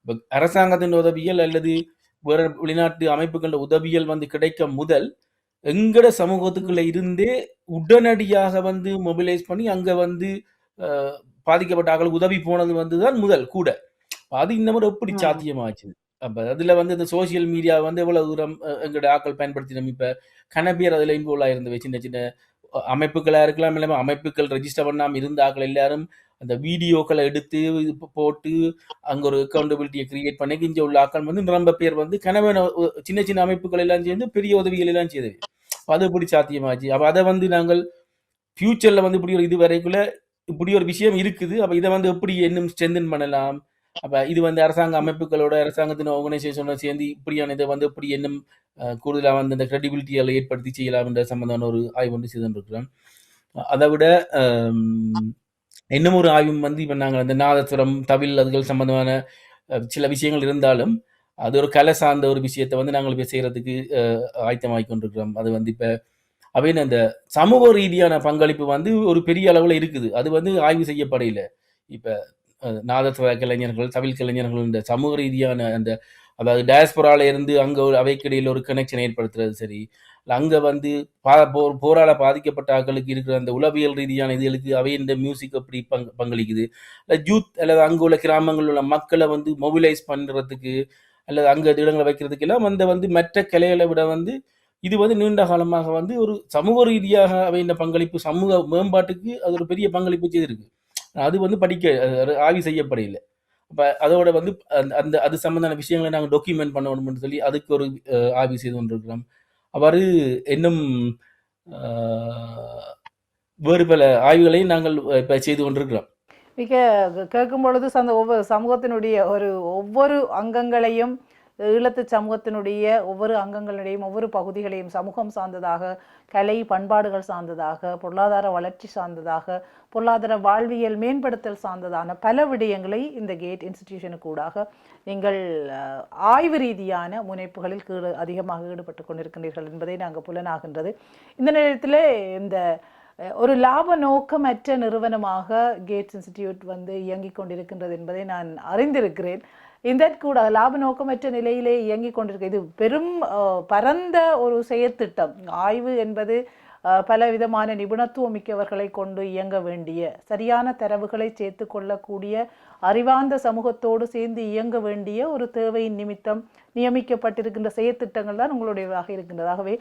Speaker 2: இப்போ அரசாங்கத்தின் உதவியல் அல்லது வேறு வெளிநாட்டு அமைப்புகளோட உதவியல் வந்து கிடைக்க முதல் எங்கட சமூகத்துக்குள்ள இருந்தே உடனடியாக வந்து மொபிலைஸ் பண்ணி அங்கே வந்து பாதிக்கப்பட்ட ஆக்களுக்கு உதவி போனது வந்து தான் முதல் கூட. அது இந்த மாதிரி எப்படி சாத்தியமாச்சு? அப்போ அதில் வந்து இந்த சோசியல் மீடியா வந்து எவ்வளவு தூரம் எங்களோட ஆக்கள் பயன்படுத்தினோம். இப்போ கனபியர் அதில் இன்வால்வ் ஆயிருந்தவை சின்ன சின்ன அமைப்புகளாக இருக்கலாம் இல்லாமல் அமைப்புகள் ரெஜிஸ்டர் பண்ணாமல் இருந்த ஆக்கள் எல்லாரும் அந்த வீடியோக்களை எடுத்து போட்டு அங்கே ஒரு அக்கௌண்டபிலிட்டியை கிரியேட் பண்ணி இங்கே உள்ள ஆக்கள் வந்து ரொம்ப பேர் வந்து கனவான சின்ன சின்ன அமைப்புகள் எல்லாம் சேர்ந்து பெரிய உதவிகள் எல்லாம் செய்தது. அது எப்படி சாத்தியமாச்சு? அப்போ அதை வந்து நாங்கள் ஃபியூச்சரில் வந்து இப்படி ஒரு இது வரைக்குள்ள இப்படி ஒரு விஷயம் இருக்குது. அப்போ இதை வந்து எப்படி இன்னும் ஸ்ட்ரென்தன் பண்ணலாம்? அப்போ இது வந்து அரசாங்க அமைப்புகளோட அரசாங்கத்தின் ஆர்கனைசேஷனோட சேர்ந்து இப்படியான இதை வந்து எப்படி இன்னும் கூடுதலாக வந்து இந்த கிரெடிபிலிட்டியால் ஏற்படுத்தி செய்யலாம்ன்ற சம்பந்தமான ஒரு ஆய்வு வந்து செய்துருக்கிறோம். அதை விட இன்னும் ஒரு ஆய்வும் வந்து இப்போ நாங்கள் அந்த நாதஸ்வரம் தவில் அதுகள் சம்பந்தமான சில விஷயங்கள் இருந்தாலும் அது ஒரு கலை சார்ந்த ஒரு விஷயத்தை வந்து நாங்கள் இப்போ செய்கிறதுக்கு ஆயத்தமாகி கொண்டிருக்கிறோம். அது வந்து இப்போ அப்படின்னு அந்த சமூக ரீதியான பங்களிப்பு வந்து ஒரு பெரிய அளவில் இருக்குது. அது வந்து ஆய்வு செய்யப்படையில இப்போ நாதஸ்வர கலைஞர்கள் தவில் கலைஞர்கள் இந்த சமூக ரீதியான அந்த அதாவது டயஸ்போரால இருந்து அங்கே அவைக்கிடையில் ஒரு கனெக்ஷன் ஏற்படுத்துறது சரி, அங்கே வந்து போரால பாதிக்கப்பட்ட ஆக்களுக்கு இருக்கிற அந்த உளவியல் ரீதியான இதுகளுக்கு அவை இந்த மியூசிக் அப்படி பங்களிக்குது. யூத் அல்லது அங்கே உள்ள கிராமங்களில் உள்ள மக்களை வந்து மொபிலைஸ் பண்ணுறதுக்கு அல்லது அங்கே இடங்களை வைக்கிறதுக்கு எல்லாம் வந்து மற்ற கலைகளை விட வந்து இது வந்து நீண்ட காலமாக வந்து ஒரு சமூக ரீதியாக அவை இந்த பங்களிப்பு சமூக மேம்பாட்டுக்கு அது ஒரு பெரிய பங்களிப்பு செய்திருக்கு. அது வந்து ஆய்வு செய்யப்படையில்லை. அப்போ அதோட வந்து அந்த அது சம்பந்தமான விஷயங்களை நாங்கள் டாக்குமெண்ட் பண்ணணும்னு சொல்லி அதுக்கு ஒரு ஆய்வு செய்து கொண்டிருக்கிறோம். அவ்வாறு இன்னும் வேறு பல ஆய்வுகளையும் நாங்கள் இப்போ செய்து கொண்டிருக்கிறோம்.
Speaker 1: மிக கேட்கும் பொழுது அந்த ஒவ்வொரு சமூகத்தினுடைய ஒவ்வொரு அங்கங்களையும், ஈழத்து சமூகத்தினுடைய ஒவ்வொரு அங்கங்களையும், ஒவ்வொரு பகுதிகளையும் சமூகம் சார்ந்ததாக, கலை பண்பாடுகள் சார்ந்ததாக, பொருளாதார வளர்ச்சி சார்ந்ததாக, பொருளாதார வாழ்வியல் மேம்படுத்தல் சார்ந்ததான பல விடயங்களை இந்த கேட் இன்ஸ்டிடியூஷனுக்கு ஊடாக நீங்கள் ஆய்வு ரீதியான முனைப்புகளில் அதிகமாக ஈடுபட்டு கொண்டிருக்கின்றீர்கள் என்பதை நாங்கள் புலனாகின்றது. இந்த நேரத்தில் இந்த ஒரு லாப நோக்கமற்ற நிறுவனமாக கேட்ஸ் இன்ஸ்டிடியூட் இயங்கிக் கொண்டிருக்கின்றது என்பதை நான் அறிந்திருக்கிறேன். இந்த கூட லாப நோக்கமற்ற நிலையிலே இயங்கிக் கொண்டிருக்க இது பெரும் பரந்த ஒரு செயற்திட்டம். ஆய்வு என்பது பல விதமான நிபுணத்துவம் மிக்கவர்களை கொண்டு இயங்க வேண்டிய, சரியான தரவுகளை சேர்த்து கொள்ளக்கூடிய அறிவார்ந்த சமூகத்தோடு சேர்ந்து இயங்க வேண்டிய ஒரு தேவையின் நிமித்தம் நியமிக்கப்பட்டிருக்கின்ற செயற்திட்டங்கள் தான் உங்களுடையதாக இருக்கின்றதாகவே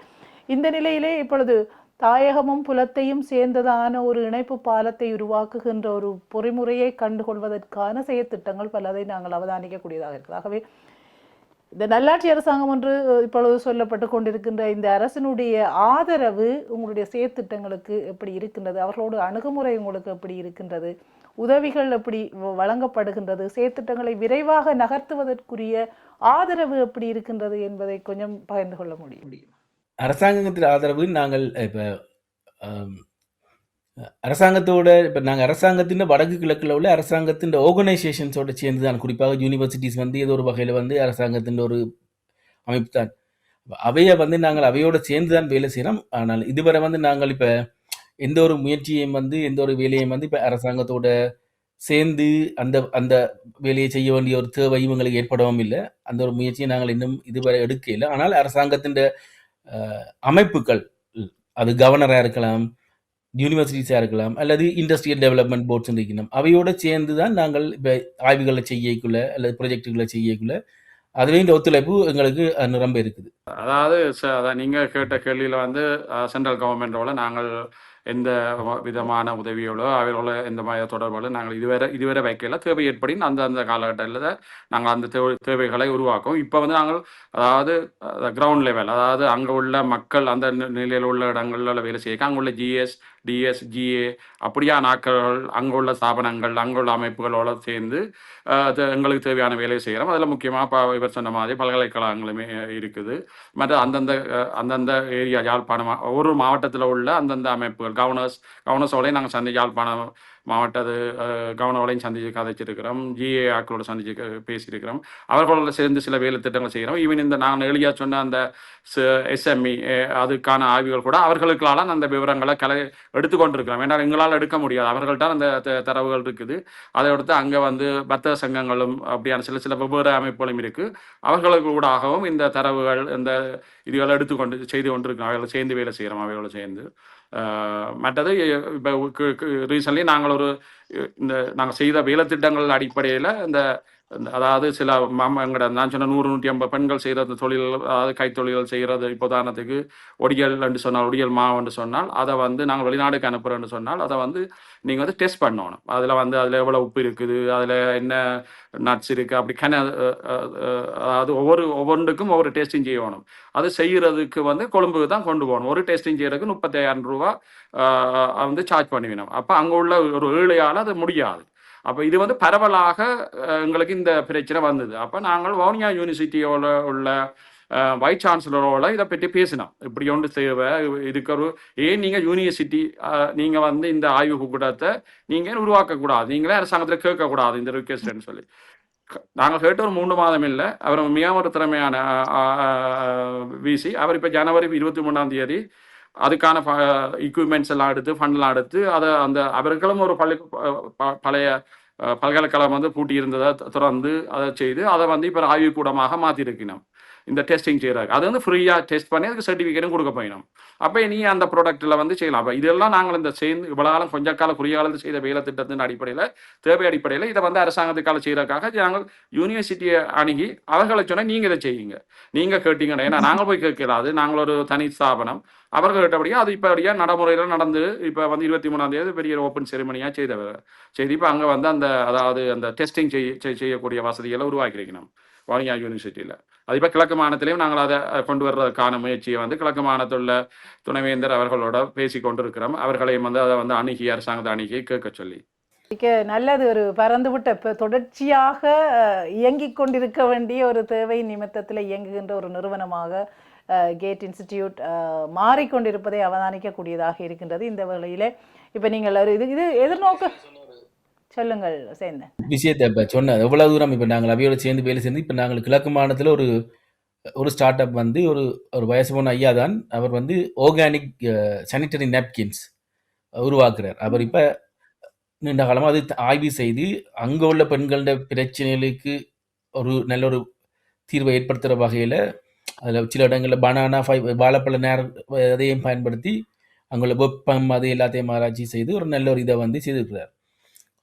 Speaker 1: இந்த நிலையிலே இப்பொழுது தாயகமும் புலத்தையும் சேர்ந்ததான ஒரு இணைப்பு பாலத்தை உருவாக்குகின்ற ஒரு பொறிமுறையை கண்டுகொள்வதற்கான செயற்திட்டங்கள் பலதை நாங்கள் அவதானிக்கக்கூடியதாக இருக்கிறது. ஆகவே இந்த நல்லாட்சி அரசாங்கம் என்று இப்பொழுது சொல்லப்பட்டு கொண்டிருக்கின்ற இந்த அரசினுடைய ஆதரவு உங்களுடைய செயற்திட்டங்களுக்கு எப்படி இருக்கின்றது, அவர்களோடு அணுகுமுறை உங்களுக்கு எப்படி இருக்கின்றது, உதவிகள் எப்படி வழங்கப்படுகின்றது, செயற்திட்டங்களை விரைவாக நகர்த்துவதற்குரிய ஆதரவு எப்படி இருக்கின்றது என்பதை கொஞ்சம் பகிர்ந்து கொள்ள முடியும்.
Speaker 2: அரசாங்கத்தின் ஆதரவு நாங்கள் இப்போ அரசாங்கத்தோட இப்போ நாங்கள் அரசாங்கத்தின் வடக்கு கிழக்கில் உள்ள அரசாங்கத்தின் ஆர்கனைசேஷன்ஸோட சேர்ந்து தான், குறிப்பாக யூனிவர்சிட்டிஸ் ஏதோ ஒரு வகையில் அரசாங்கத்தின் ஒரு அமைப்பு தான். அவையை நாங்கள் அவையோடு சேர்ந்து தான் வேலை செய்கிறோம். ஆனால் இதுவரை நாங்கள் இப்போ எந்த ஒரு முயற்சியையும் எந்த ஒரு வேலையும் இப்போ அரசாங்கத்தோட சேர்ந்து அந்த அந்த வேலையை செய்ய வேண்டிய ஒரு தேவை இவங்களுக்கு ஏற்படவும் இல்லை. அந்த ஒரு முயற்சியை நாங்கள் இன்னும் இதுவரை எடுக்கல. ஆனால் அரசாங்கத்தின் அமைப்புகள், அது கவர்னராக இருக்கலாம், யூனிவர்சிட்டிஸாக இருக்கலாம், அல்லது இண்டஸ்ட்ரியல் டெவலப்மெண்ட் போர்ட்ஸ் இருக்கணும், அவையோடு சேர்ந்து தான் நாங்கள் இப்போ ஆய்வுகளை செய்யக்குள்ள அல்லது ப்ரொஜெக்டுகளை செய்யக்குள்ள அதுவே இந்த ஒத்துழைப்பு எங்களுக்கு நிரம்ப இருக்குது.
Speaker 3: அதாவது நீங்கள் கேட்ட கேள்வியில் சென்ட்ரல் கவர்மெண்டோட நாங்கள் எந்த விதமான உதவியோட அவையோட எந்த மாதிரி தொடர்போடு நாங்கள் இதுவரை வைக்கல. தேவை ஏற்படி அந்த காலகட்டத்தில் நாங்கள் அந்த தேவைகளை உருவாக்கும். இப்போ நாங்கள் அதாவது கிரவுண்ட் லெவல், அதாவது அங்கே உள்ள மக்கள் அந்த நிலையில் உள்ள இடங்களில் வேலை செய்ய அங்கே உள்ள ஜிஎஸ், டிஎஸ், ஜிஏ அப்படியா நாட்கள் அங்கே உள்ள ஸ்தாபனங்கள், அங்கே உள்ள அமைப்புகளோடு சேர்ந்து எங்களுக்கு தேவையான வேலையை செய்கிறோம். அதில் முக்கியமாக இப்போ இவர் சொன்ன மாதிரி பல்கலைக்கழகங்களுமே இருக்குது. மற்ற அந்தந்த ஏரியா யாழ்ப்பாணம் ஒவ்வொரு மாவட்டத்தில் உள்ள அந்தந்த அமைப்புகள் கவர்னர்ஸோடையும் நாங்கள் யாழ்ப்பாணம் மாவட்ட கவர்னரோடையும் சந்தித்து கதைச்சிருக்கிறோம். ஜிஏ ஆக்களோட சந்தித்து பேசியிருக்கிறோம். அவர்களோட சேர்ந்து சில வேலை திட்டங்கள் செய்கிறோம். ஈவன் இந்த நாங்கள் எளியா சொன்ன அந்த எஸ்எம்இ அதுக்கான ஆய்வுகள் கூட அவர்களுக்கெல்லாம் அந்த விவரங்களை எடுத்துக்கொண்டிருக்கிறோம். ஏன்னா எங்களால் எடுக்க முடியாது, அவர்கள்ட்ட அந்த தரவுகள் இருக்குது. அதை எடுத்து அங்கே வர்த்தக சங்கங்களும் அப்படியான சில வெவ்வேறு அமைப்புகளும் இருக்குது. அவர்களுக்கு கூடாகவும் இந்த தரவுகள் இந்த இதுகளை எடுத்துக்கொண்டு செய்து கொண்டிருக்கிறோம். அவைகளை சேர்ந்து வேலை செய்கிறோம். அவைகளோட சேர்ந்து மற்றது இப்போ ரீசன்ட்லி நாங்கள் நாங்கள் செய்த வேலை திட்டங்கள் அடிப்படையில் அதாவது சில எங்கட நான் சொன்ன 100-150 பெண்கள் செய்கிற தொழில், அதாவது கைத்தொழில்கள் செய்கிறது. இப்போ உதாரணத்துக்கு ஒடியல் என்று சொன்னால், ஒடியல் மாவு என்று சொன்னால் அதை நாங்கள் வெளிநாடுக்கு அனுப்புகிறோன்னு சொன்னால் அதை நீங்கள் டெஸ்ட் பண்ணணும். அதில் எவ்வளோ உப்பு இருக்குது, அதில் என்ன நட்ஸ் இருக்குது, அப்படி அதாவது ஒவ்வொன்றுக்கும் ஒவ்வொரு டெஸ்டிங் செய்யணும். அது செய்கிறதுக்கு கொழும்புக்கு தான் கொண்டு போகணும். ஒரு டெஸ்டிங் செய்கிறதுக்கு 35,000 ரூபா சார்ஜ் பண்ணிவிடும். அப்போ அங்கே உள்ள ஒரு ஏழையால் அது முடியாது. அப்போ இது பரவலாக எங்களுக்கு இந்த பிரச்சனை வந்தது. அப்போ நாங்கள் வவுனியா யூனிவர்சிட்டியோட உள்ள வைஸ் சான்சலரோட இதை பற்றி பேசினோம். இப்படி ஒன்று தேவை இருக்கிற ஏன் நீங்கள் யூனிவர்சிட்டி நீங்கள் இந்த ஆய்வு கூடத்தை நீங்கள் உருவாக்கக்கூடாது, நீங்களே அரசாங்கத்தில் கேட்கக்கூடாது இந்த ரிக்வெஸ்ட்னு சொல்லி நாங்கள் கேட்ட ஒரு 3 மாதம் இல்லை. அவர் மிகவும் ஒரு திறமையான விசி. அவர் இப்போ ஜனவரி 23ஆம் தேதி அதுக்கான எக்யூப்மெண்ட்ஸ் எல்லாம் எடுத்து ஃபண்ட்லாம் எடுத்து அதை அவர்களும் ஒரு பழைய பல்கலைக்கழகம் பூட்டி இருந்ததை திறந்து அதை செய்து அதை இப்போ ஆய்வுக்கூடமாக மாற்றிருக்கணும். இந்த டெஸ்டிங் செய்கிறாங்க. அது ஃப்ரீயாக டெஸ்ட் பண்ணி அதுக்கு சர்டிஃபிகேட்டும் கொடுக்க போயிடும். அப்போ நீ அந்த ப்ராடக்ட்டில் செய்யலாம். அப்போ இதெல்லாம் நாங்கள் இந்த சேர்ந்து இவ்வளோ காலம் கொஞ்ச காலம் குறுகிய காலத்தில் செய்த வேலை திட்டத்தின் அடிப்படையில், தேவை அடிப்படையில் இதை அரசாங்கத்துக்கால செய்கிறதுக்காக நாங்கள் யூனிவர்சிட்டியை அணுகி அவர்களை சொன்னால் நீங்கள் இதை செய்யுங்க, நீங்கள் கேட்டீங்கன்னா, ஏன்னா நாங்கள் போய் கேட்கலாது, நாங்கள் ஒரு தனி ஸ்தாபனம். அவர்கள் கேட்டபடியாக அது இப்போ நடைமுறையில் நடந்து இப்போ 23ஆம் தேதி பெரிய ஓப்பன் செரிமனியாக செய்து இப்போ அங்கே அந்த அதாவது அந்த டெஸ்டிங் செய்யக்கூடிய வசதிகளை உருவாக்கியிருக்கணும் வவுனியா யூனிவர்சிட்டியில். அது இப்போ கிழக்கு மாநிலத்திலையும் நாங்கள் அதை கொண்டு வர்றதுக்கான முயற்சியை வந்து கிழக்கு மாநிலத்தில் உள்ள துணைவேந்தர் அவர்களோட பேசி கொண்டிருக்கிறோம். அவர்களையும் வந்து அதை வந்து அணுகி அரசாங்கத்தை அணுகி கேட்க சொல்லி.
Speaker 1: நல்லது. ஒரு பறந்துவிட்ட இப்போ தொடர்ச்சியாக இயங்கிக் கொண்டிருக்க வேண்டிய ஒரு தேவை நிமித்தத்தில் இயங்குகின்ற ஒரு நிறுவனமாக கேட் இன்ஸ்டிடியூட் மாறிக்கொண்டிருப்பதை அவதானிக்கக்கூடியதாக இருக்கின்றது. இந்த வேளையில் இப்போ நீங்கள் இது இது எதிர்நோக்க சொல்லுங்கள் சேர்ந்த
Speaker 2: விஷயத்தை இப்போ சொன்ன எவ்வளோ தூரம் இப்போ நாங்கள் அவையோட சேர்ந்து வேலை சேர்ந்து இப்போ நாங்கள் கிழக்கு மாநிலத்தில் ஒரு ஸ்டார்ட் அப் வந்து ஒரு வயசு போன ஐயா தான் அவர் வந்து ஆர்கானிக் சானிட்டரி நாப்கின்ஸ் உருவாக்குறார். அவர் இப்போ நீண்ட காலமாக அது ஆய்வு செய்து அங்கே உள்ள பெண்களோட பிரச்சனைகளுக்கு ஒரு நல்ல ஒரு தீர்வை ஏற்படுத்துகிற வகையில் அதில் சில இடங்களில் பனானா வாழைப்பழ அதையும் பயன்படுத்தி அங்குள்ள வெப்பம் அது எல்லாத்தையும் ஆராய்ச்சி செய்து ஒரு நல்ல ஒரு இதை வந்து செய்திருக்கிறார்.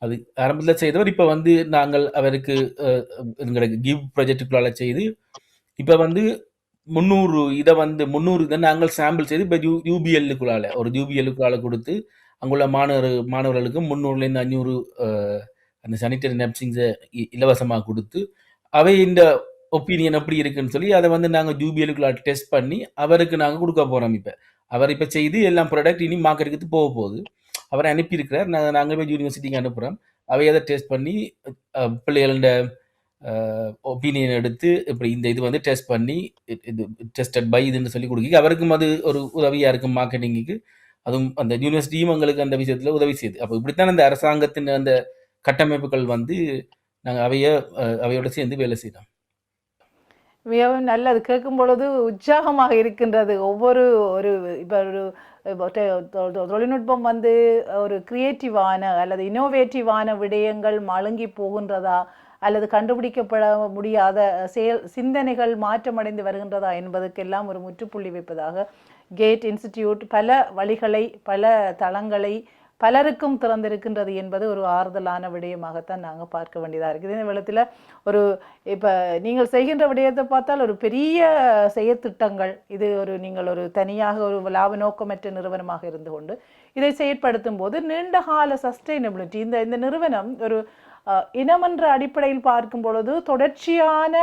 Speaker 2: அது ஆரம்பத்தில் செய்தவர் இப்போ வந்து நாங்கள் அவருக்கு எங்களுக்கு கிவ் ப்ராஜெக்டுக்குள்ளால செய்து இப்போ வந்து 300 இதை நாங்கள் சாம்பிள் செய்து இப்போ யூபிஎல்லுக்குள்ளால கொடுத்து அங்குள்ள மாணவர்களுக்கு 300லேருந்து 500 அந்த சானிட்டரி நாப்கின்ஸை இலவசமாக கொடுத்து அவை இந்த ஒப்பீனியன் எப்படி இருக்குன்னு சொல்லி அதை வந்து நாங்கள் யூபிஎல்லுக்குள்ளால டெஸ்ட் பண்ணி அவருக்கு நாங்கள் கொடுக்க போகிறோம். இப்போ அவர் இப்போ செய்து எல்லாம் ப்ராடக்ட் இனி மார்க்கெட்டுக்கு போக போகுது. அவரை அனுப்பியிருக்கிறார். நாங்கள் போய் யூனிவர்சிட்டிக்கு அனுப்புகிறோம். அவை அதை டெஸ்ட் பண்ணி பிள்ளைகளோட ஒப்பீனியன் எடுத்து இப்படி இந்த இது வந்து டெஸ்ட் பண்ணி இது டெஸ்டட் பை இதுன்னு சொல்லி கொடுக்க அவருக்கும் அது ஒரு உதவியாக இருக்கும் மார்க்கெட்டிங்குக்கு. அதுவும் அந்த யூனிவர்சிட்டியும் எங்களுக்கு அந்த விஷயத்தில் உதவி செய்யுது. அப்போ இப்படித்தான் அந்த அரசாங்கத்தின் அந்த கட்டமைப்புகள் வந்து நாங்கள் அவையோட சேர்ந்து வேலை செய்யலாம்.
Speaker 1: மிகவும் நல்லது. கேட்கும் பொழுது உற்சாகமாக இருக்கின்றது. ஒவ்வொரு இப்போ தொழில்நுட்பம் வந்து ஒரு கிரியேட்டிவான அல்லது இனோவேட்டிவான விடயங்கள் மழுங்கி போகின்றதா அல்லது கண்டுபிடிக்கப்பட முடியாத சிந்தனைகள் மாற்றமடைந்து வருகின்றதா என்பதற்கெல்லாம் ஒரு முற்றுப்புள்ளி வைப்பதாக கேட் இன்ஸ்டிடியூட் பல வழிகளை பல தளங்களை பலருக்கும் திறந்திருக்கின்றது என்பது ஒரு ஆறுதலான விடயமாகத்தான் நாங்கள் பார்க்க வேண்டியதாக இருக்குது. இந்த விடத்தில் இப்போ நீங்கள் செய்கின்ற விடயத்தை பார்த்தால் ஒரு பெரிய செயற்திட்டங்கள் இது நீங்கள் ஒரு தனியாக ஒரு லாப நோக்கமற்ற நிறுவனமாக இருந்து கொண்டு இதை செயற்படுத்தும் போது நீண்டகால சஸ்டைனபிலிட்டி இந்த நிறுவனம் ஒரு இனமன்ற அடிப்படையில் பார்க்கும் பொழுது தொடர்ச்சியான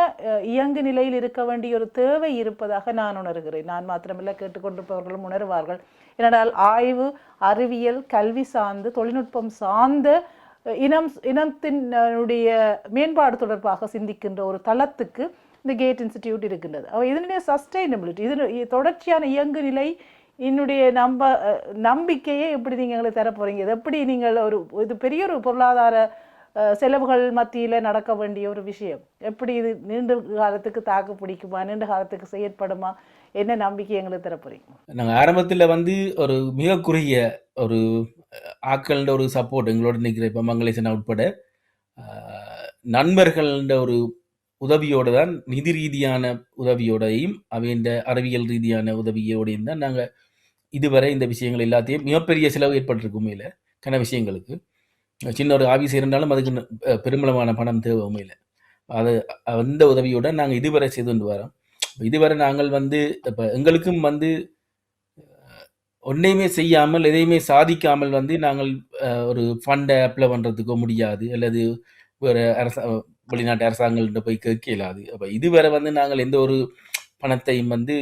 Speaker 1: இயங்கு நிலையில் இருக்க வேண்டிய ஒரு தேவை இருப்பதாக நான் உணர்கிறேன். நான் மாத்திரமில்லை, கேட்டுக்கொண்டிருப்பவர்களும் உணர்வார்கள். ஏனென்றால் ஆய்வு, அறிவியல், கல்வி சார்ந்து தொழில்நுட்பம் சார்ந்த இனத்தினுடைய மேம்பாடு தொடர்பாக சிந்திக்கின்ற ஒரு தளத்துக்கு இந்த கேட் இன்ஸ்டிடியூட் இருக்கின்றது. இதனுடைய சஸ்டைனபிலிட்டி, இது தொடர்ச்சியான இயங்கு நிலை என்னுடைய நம்பிக்கையை எப்படி நீங்கள் எங்களுக்கு தர போகிறீங்க? இது எப்படி நீங்கள் இது பெரிய ஒரு பொருளாதார செலவுகள் மத்தியில் நடக்க வேண்டிய ஒரு விஷயம். எப்படி இது நீண்ட காலத்துக்கு தாக்கு பிடிக்குமா, நீண்ட காலத்துக்கு செயற்படுமா, என்ன நம்பிக்கை எங்களுக்கு தர போகிறீங்க?
Speaker 2: நாங்கள் ஆரம்பத்தில் வந்து ஒரு மிக குறுகிய ஒரு ஆட்களோட ஒரு சப்போர்ட் எங்களோட நிற்கிற இப்போ மங்களேசன் உட்பட நண்பர்களோட ஒரு உதவியோடு தான், நிதி ரீதியான உதவியோடையும் அவையின் அறிவியல் ரீதியான உதவியோடையும் தான் நாங்கள் இதுவரை இந்த விஷயங்கள் எல்லாத்தையும் மிகப்பெரிய செலவு ஏற்பட்டிருக்கு. உண்மையில் கன விஷயங்களுக்கு சின்ன ஒரு ஆஃபீஸ் இருந்தாலும் அதுக்கு பெருமளவான பணம் தேவை. உண்மையில் அது அந்த உதவியோடு நாங்கள் இதுவரை செய்து கொண்டு வரோம். இதுவரை நாங்கள் வந்து இப்போ எங்களுக்கும் வந்து ஒன்றையுமே செய்யாமல் எதையுமே சாதிக்காமல் வந்து நாங்கள் ஒரு ஃபண்டை அப்ளை பண்ணுறதுக்கோ முடியாது, அல்லது வேறு வெளிநாட்டு அரசாங்கங்கள்கிட்ட போய் கேட்க இயலாது. அப்போ இதுவரை வந்து நாங்கள் எந்த ஒரு பணத்தையும் வந்து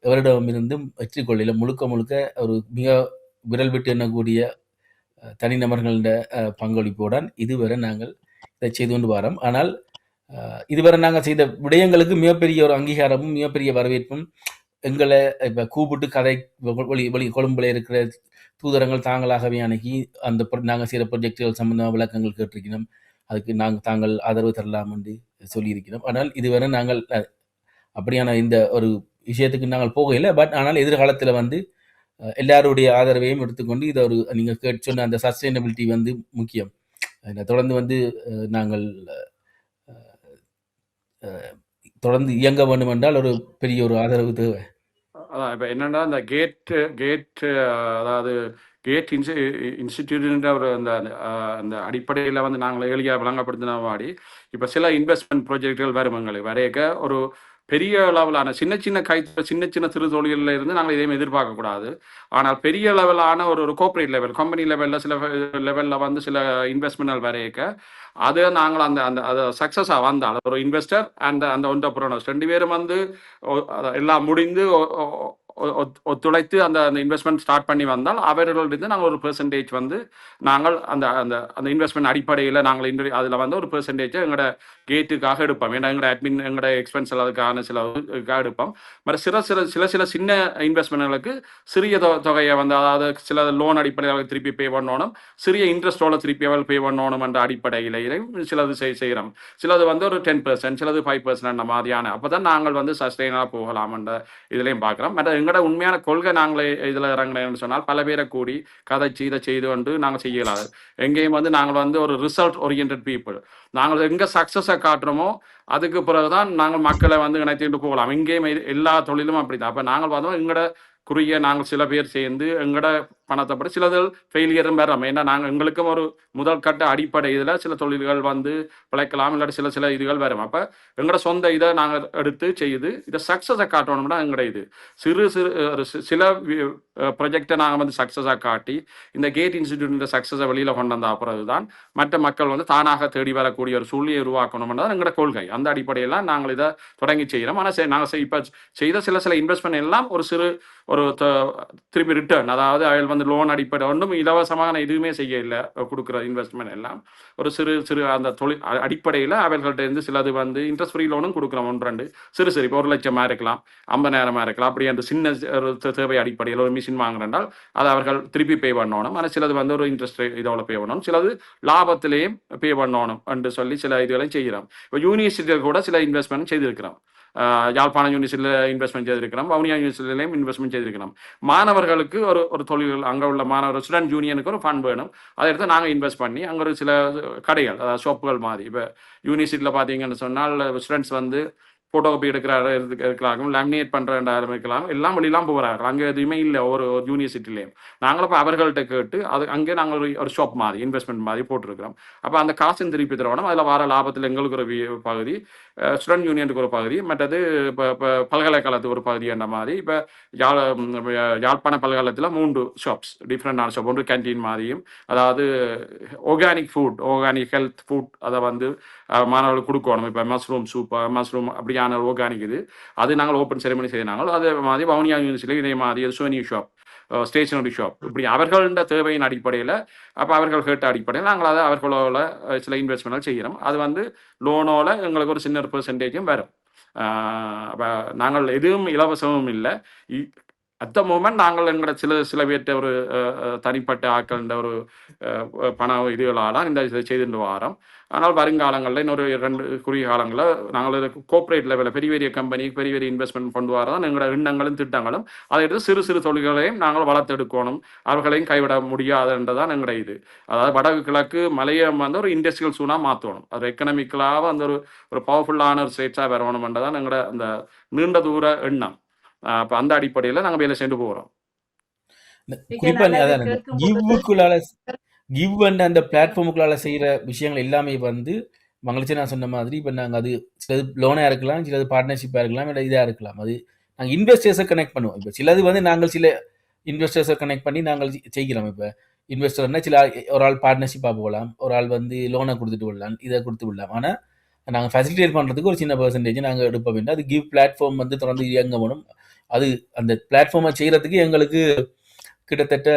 Speaker 2: எவரிடமிருந்தும் வெற்றிக்கொள்ளையில் முழுக்க ஒரு மிக விரல் விட்டு எண்ணக்கூடிய தனிநபர்களோட பங்களிப்போடன் இதுவரை நாங்கள் இதை செய்து கொண்டு வரோம். ஆனால் இதுவரை நாங்கள் செய்த விடயங்களுக்கு மிகப்பெரிய ஒரு அங்கீகாரமும் மிகப்பெரிய வரவேற்பும் எங்களை இப்போ கூப்பிட்டு கதை வெளி கொழும்புல இருக்கிற தூதரங்கள் தாங்களாகவே அணுகி அந்த நாங்கள் செய்கிற ப்ரொஜெக்டுகள் சம்பந்தமாக விளக்கங்கள் கேட்டிருக்கணும். அதுக்கு தாங்கள் ஆதரவு தரலாம் என்று சொல்லியிருக்கிறோம். ஆனால் இதுவரை நாங்கள் அப்படியான இந்த ஒரு விஷயத்துக்கு நாங்கள் போகலை. பட் ஆனால் எதிர்காலத்தில் வந்து எல்லாருடைய ஆதரவையும் எடுத்துக்கொண்டு இதை ஒரு நீங்கள் சொன்ன அந்த சஸ்டைனபிலிட்டி வந்து முக்கியம். தொடர்ந்து வந்து நாங்கள் தொடர்ந்து இயங்க வேண்டும் என்றால் ஒரு பெரிய ஒரு ஆதரவு தேவை.
Speaker 3: அதான் இப்போ என்னென்னா இந்த கேட் அதாவது கேட் இன்ஸ்டிடியூட்ன்ற ஒரு அந்த அடிப்படையில் வந்து நாங்கள் எளியாக விளங்கப்படுத்தின மாதிரி இப்போ சில இன்வெஸ்ட்மெண்ட் ப்ராஜெக்டுகள் வரும் எங்களுக்கு வரையக்க ஒரு பெரிய அளவிலான சின்ன சின்ன சின்ன சின்ன சிறு தொழில்களில் இருந்து நாங்கள் இதையும் எதிர்பார்க்கக்கூடாது. ஆனால் பெரிய லெவலான ஒரு கோஆப்ரேட் லெவல், கம்பெனி லெவலில் சில லெவலில் வந்து சில இன்வெஸ்ட்மெண்ட் வரையக்க அது நாங்கள் அந்த அந்த அது சக்ஸஸாக வந்தால் ஒரு இன்வெஸ்டர் அண்ட் அந்த என்டர்பிரனர்ஸ் 2 பேரும் வந்து எல்லாம் முடிந்து ஒத்துழைத்து அந்த அந்த இன்வெஸ்ட்மெண்ட் ஸ்டார்ட் பண்ணி வந்தால் அவர்களிருந்து நாங்கள் ஒரு பெர்சன்டேஜ் வந்து நாங்கள் அந்த அந்த அந்த இன்வெஸ்ட்மெண்ட் அடிப்படையில் நாங்கள் அதில் வந்து ஒரு பெர்சன்டேஜை எங்களோட கேட்டுக்காக எடுப்போம். ஏன்னா எங்களோட அட்மின் எங்களோட எக்ஸ்பென்ஸ் அதுக்கான சில எடுப்போம். மற்ற சில சின்ன இன்வெஸ்ட்மெண்ட்களுக்கு சிறிய தொகையை வந்து அதாவது சில லோன் அடிப்படையில் திருப்பி பே பண்ணணும், சிறிய இன்ட்ரெஸ்டோட திருப்பி பே பண்ணணும் என்ற அடிப்படையிலேயும் சிலது செய்கிறோம். சிலது வந்து ஒரு 10%, சிலது 5% அந்த மாதிரியான. அப்போ தான் நாங்கள் வந்து சஸ்டெயினாக போகலாம் என்ற இதுலையும் பார்க்குறோம். மற்ற எங்களோட உண்மையான கொள்கை நாங்கள் இதில் இறங்கினேன்னு சொன்னால் பல பேரை கூடி கதைச்சு இதை செய்து வந்து நாங்கள் செய்யலாது. எங்கேயும் வந்து நாங்கள் வந்து ஒரு ரிசல்ட் ஓரியன்ட் பீப்புள். நாங்கள் எங்கே சக்ஸஸை காட்டுறோமோ அதுக்கு பிறகுதான் நாங்கள் மக்களை வந்து இணைத்துட்டு போகலாம். இங்கேயும் எல்லா தொழிலும் அப்படி தான். அப்போ நாங்கள் பார்த்தோம் எங்களோட குறிய நாங்கள் சில பேர் சேர்ந்து எங்களோட பணத்தை படி சிலது ஃபெயிலியரும் பெறோம். ஏன்னா நாங்கள் எங்களுக்கும் ஒரு முதல் கட்ட அடிப்படை இதில் சில தொழில்கள் வந்து பிழைக்கலாம், இல்லாட்டி சில இதுகள் வரும். அப்போ எங்களோட சொந்த இதை நாங்கள் எடுத்து செய்யுது இதை சக்ஸஸை காட்டணும்னா எங்களோட இது சில ப்ரொஜெக்டை நாங்கள் வந்து சக்ஸஸாக காட்டி இந்த கேட் இன்ஸ்டிடியூட் சக்ஸஸை வெளியில் கொண்டு வந்த பிறகு தான் மற்ற மக்கள் வந்து தானாக தேடி வரக்கூடிய ஒரு சூழ்நிலையை உருவாக்கணும்னு தான் எங்களோட கொள்கை. அந்த அடிப்படையில் நாங்கள் இதை தொடங்கி செய்கிறோம். ஆனால் நாங்கள் இப்போ செய்த சில இன்வெஸ்ட்மெண்ட் எல்லாம் ஒரு திருப்பி ரிட்டர்ன், அதாவது அவள் வந்து லோன் அடிப்படை ஒன்றும் இலவசமான எதுவுமே செய்ய இல்லை. கொடுக்குற இன்வெஸ்ட்மெண்ட் எல்லாம் ஒரு சிறு அந்த தொழில் அடிப்படையில் அவர்கள்ட்ட இருந்து சிலது வந்து இன்ட்ரெஸ்ட் ஃப்ரீ லோனும் கொடுக்குறோம். 1-2 சிறு இப்போ 1 லட்சமாக இருக்கலாம், 50,000 இருக்கலாம். அப்படி அந்த சின்ன தேவை அடிப்படையில் ஒரு மிஷின் வாங்குறால் அதை அவர்கள் திருப்பி பே பண்ணணும். ஆனால் சிலது வந்து ஒரு இன்ட்ரெஸ்ட் இதோட பே பண்ணணும், சிலது லாபத்திலேயும் பே பண்ணணும் என்று சொல்லி சில இதுகளையும் செய்கிறோம். இப்போ யூனிவர்சிட்டியில் கூட சில இன்வெஸ்ட்மெண்ட் செய்திருக்கிறோம். யாழ்ப்பாணம் யூனிவர்சிட்டியில் இன்வெஸ்ட்மெண்ட் செய்திருக்கிறோம், வவுனியா யூனிவர்சிட்டிலையும் இன்வெஸ்ட்மெண்ட் செய்திருக்கிறோம். மாணவர்களுக்கு ஒரு தொழில்கள் அங்கே உள்ள மாணவர் ஸ்டூடெண்ட் யூனியனுக்கு ஒரு ஃபண்ட் வேணும், அதை எடுத்து நாங்கள் இன்வெஸ்ட் பண்ணி அங்கே ஒரு சில கடைகள் அதாவது ஷாப்புகள் மாதிரி. இப்போ யூனிவர்சிட்டியில் பார்த்தீங்கன்னு சொன்னால் ஸ்டூடெண்ட்ஸ் வந்து ஃபோட்டோகாப்பி இருக்கலாம், லேமினேட் பண்ணுற இருக்கலாம், எல்லாம் வெளியெல்லாம் போகிறாங்க. அங்கே எதுவுமே இல்லை ஒரு யூனிவர்சிட்டிலேயும். நாங்களும் இப்போ அவர்கள்ட்ட கேட்டு அங்கே நாங்கள் ஒரு ஷாப் மாதிரி இன்வெஸ்ட்மெண்ட் மாதிரி போட்டிருக்கிறோம். அப்போ அந்த காசும் திருப்பி தரணும். அதில் வர லாபத்தில் எங்களுக்கு ஒரு பகுதி, ஸ்டூடெண்ட் யூனியனுக்கு ஒரு பகுதி, மற்றது இப்போ பல்கலைக்கழகத்துக்கு ஒரு பகுதி என்ற மாதிரி. இப்போ யாழ்ப்பாண பல்கலைக்கழகத்தில் 3 ஷாப்ஸ் டிஃப்ரெண்டான ஷாப். ஒன்று கேன்டீன் மாதிரியும், அதாவது organic food, organic health food அதை வந்து மாணவர்களுக்கு கொடுக்கணும். இப்போ மஷ்ரூம் சூப், மஷ்ரூம் அப்படியான ஆர்கானிக் அது நாங்கள் ஓப்பன் செரிமனி செய்தாங்க. அதே மாதிரி வவுனியா யூனிவர்சிட்டியில் இதே மாதிரி சோனியூ ஷாப், ஸ்டேஷனரி ஷாப், இப்படி அவர்களோட தேவையின் அடிப்படையில் அப்போ அவர்கள் கேட்ட அடிப்படையில் நாங்கள் அதை அவர்களோட சில இன்வெஸ்ட்மெண்ட் செய்கிறோம். அது வந்து லோனோட எங்களுக்கு ஒரு சின்ன பெர்சன்டேஜும் வரும். அப்போ நாங்கள் எதுவும் இலவசமும் இல்லை. அட் த மூமெண்ட் நாங்கள் எங்களோட சில பேர்கிட்ட ஒரு தனிப்பட்ட ஆட்கள்ன்ற ஒரு பண இதுகளால் இந்த இதை செய்துட்டு வாரோம். ஆனால் வருங்காலங்களில் இன்னொரு 2 குறுகிய காலங்களில் நாங்கள் கோஆப்ரேட் லெவலில் பெரிய கம்பெனி பெரிய இன்வெஸ்ட்மெண்ட் கொண்டு வரதான் எங்களோட எண்ணங்களும் திட்டங்களும். அதை எடுத்து சிறு தொழில்களையும் நாங்கள் வளர்த்தெடுக்கணும், அவர்களையும் கைவிட முடியாதுன்றதான் எங்களோட இது. அதாவது வடக்கு கிழக்கு மலையை வந்து ஒரு இண்டஸ்ட்ரியல் சூனாக மாற்றணும், அது எக்கனாமிக்கலாக அந்த ஒரு பவர்ஃபுல்லான ஒரு ஸ்டேட்ஸாக வரணும்ன்றதான் எங்களோட அந்த நீண்ட தூர எண்ணம். அப்போ அந்த அடிப்படையில் நாங்கள் வேலை சென்று போகிறோம்.
Speaker 2: குறிப்பாக கிவ் அண்ட் அந்த பிளாட்ஃபார்முக்குள்ளால செய்கிற விஷயங்கள் எல்லாமே வந்து மங்களுக்கு நான் சொன்ன மாதிரி இப்போ நாங்கள் அது சிலது லோனாக இருக்கலாம், சிலது பார்ட்னர்ஷிப்பாக இருக்கலாம், இல்லை இதாக இருக்கலாம். அது நாங்கள் இன்வெஸ்டர்ஸை கனெக்ட் பண்ணுவோம். இப்போ சிலது வந்து நாங்கள் சில இன்வெஸ்டர்ஸை கனெக்ட் பண்ணி நாங்கள் செய்கிறோம். இப்போ இன்வெஸ்டர்னா ஒரு ஆள் பார்ட்னர்ஷிப்பாக போகலாம், ஒரு ஆள் வந்து லோனை கொடுத்துட்டு விடலாம், இதை கொடுத்து விடலாம். ஆனால் நாங்கள் ஃபெசிலிட்டேட் பண்ணுறதுக்கு ஒரு சின்ன பெர்சன்டேஜ் நாங்கள் எடுப்ப வேண்டும். அது கிவ் பிளாட்ஃபார்ம் வந்து தொடர்ந்து இயங்க வேணும். அது அந்த பிளாட்ஃபார்மை செய்கிறதுக்கு எங்களுக்கு கிட்டத்தட்ட